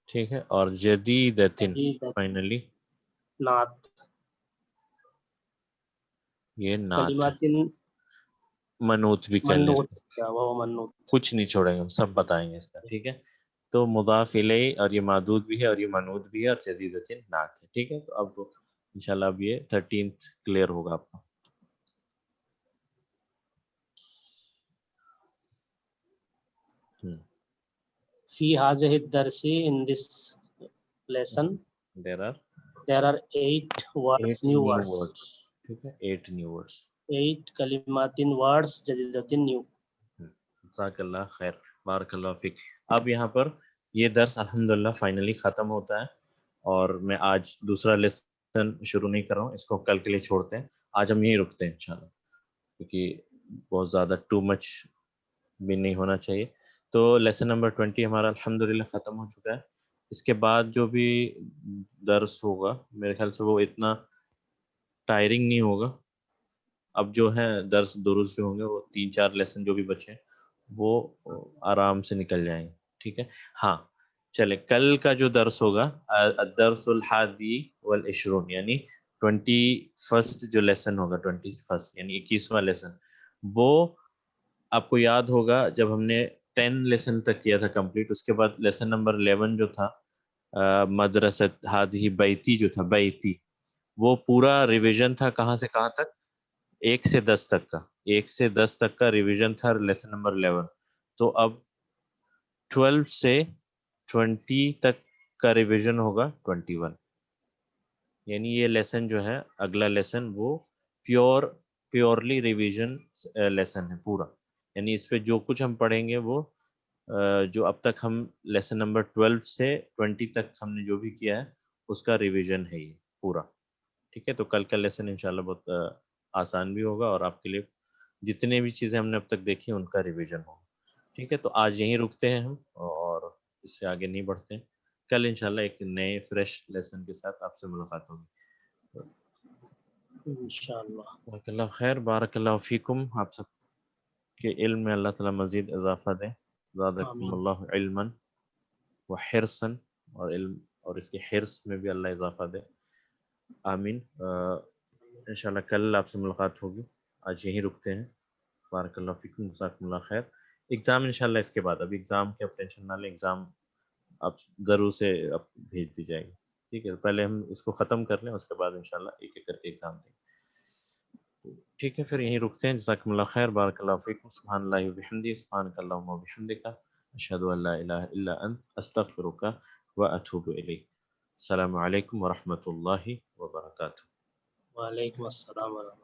ٹھیک ہے، اور جدیدتن جدید، فائنلی نعت. یہ نعت ہے. کلمات منوط بھی کہہ لیں اس منوط، کو، وہو منوط. کچھ نہیں چھوڑیں گے، ہم سب بتائیں گے اس کا. ٹھیک ہے، تو مضاف الیہ اور یہ معدود بھی ہے اور یہ منوط بھی ہے اور جدیدتن نعت ہے. ٹھیک ہے، تو اب انشاءاللہ اب یہ 13th کلیئر ہوگا آپ کو. فی هذه الدرس in this lesson There are there are 8 words, 8 new new words. words. ٹھیک ہے، 8 new words. 8 کلمات words جدیدۃ new. جزاک اللہ خیر، بارک اللہ فیک. اب یہاں پر یہ درس الحمدللہ فائنلی ختم ہوتا ہے، اور میں آج دوسرا لیسن شروع نہیں کر رہا ہوں، اس کو کل کے لیے چھوڑتے ہیں. آج ہم یہیں رکتے ہیں انشاءاللہ، کیونکہ بہت زیادہ ٹو مچ بھی نہیں ہونا چاہیے. تو لیسن نمبر 20 ہمارا الحمدللہ ختم ہو چکا ہے. اس کے بعد جو بھی درس ہوگا میرے خیال سے وہ اتنا ٹائرنگ نہیں ہوگا. اب جو ہے درس دروس جو ہوں گے وہ 3-4 لیسن جو بھی بچے وہ آرام سے نکل جائیں گے. ٹھیک ہے، ہاں چلے کل کا جو درس ہوگا الدرس الحادی والعشرون، یعنی 21 جو لیسن ہوگا، 21 یعنی 21واں لیسن، وہ آپ کو یاد ہوگا جب ہم نے 10 لیسن تک کیا تھا کمپلیٹ. اس کے بعد لیسن نمبر 11 جو تھا مدرسۃ ہادی بیتی جو تھا، بیتی، وہ پورا ریویژن تھا. کہاں سے کہاں تک؟ 1 سے 10 تک کا، 1 سے 10 تک کا ریویژن تھا لیسن نمبر 11. تو اب 12 سے 20 تک کا ریویژن ہوگا 21. یعنی یہ لیسن جو ہے اگلا لیسن وہ پیورلی ریویژن لیسن ہے پورا. یعنی اس پہ جو کچھ ہم پڑھیں گے وہ جو اب تک ہم لیسن نمبر 12 سے 20 تک ہم نے جو بھی کیا ہے اس کا ریویژن ہے یہ پورا. ٹھیک ہے، تو کل کا لیسن انشاءاللہ بہت آسان بھی ہوگا اور آپ کے لیے جتنے بھی چیزیں ہم نے اب تک دیکھی ان کا ریویژن ہوگا. ٹھیک ہے، تو آج یہیں رکتے ہیں ہم اور اس سے آگے نہیں بڑھتے ہیں. کل انشاءاللہ ایک نئے فریش لیسن کے ساتھ آپ سے ملاقات ہوگی انشاءاللہ. بارک اللہ خیر، بارک اللہ فیکم. آپ سب کے علم میں اللہ تعالیٰ مزید اضافہ دے. زادکم اللہ علما وحرصا، اور علم اور اس کے حرص میں بھی اللہ اضافہ دے. آمین. انشاءاللہ کل آپ سے ملاقات ہوگی. آج یہیں رکتے ہیں. بارک اللہ فیکم، جزاکم اللہ خیر. ایگزام انشاءاللہ اس کے بعد، ابھی ایگزام کی آپ ٹینشن نہ لیں، ایگزام آپ ضرور سے آپ بھیج دی جائے گی. ٹھیک ہے، پہلے ہم اس کو ختم کر لیں، اس کے بعد انشاءاللہ ایک ایک کر کے ایگزام دیں. ٹھیک ہے، پھر یہیں رکتے ہیں. جزاکم اللہ خیر، بارک اللہ فیکم. سبحان اللہ وبحمدہ، سبحانک اللہم وبحمدک، اشہد ان لا الہ الا انت، استغفرک واتوب الیک. السلام علیکم ورحمۃ اللہ وبرکاتہ. وعلیکم السلام ورحمۃ اللہ.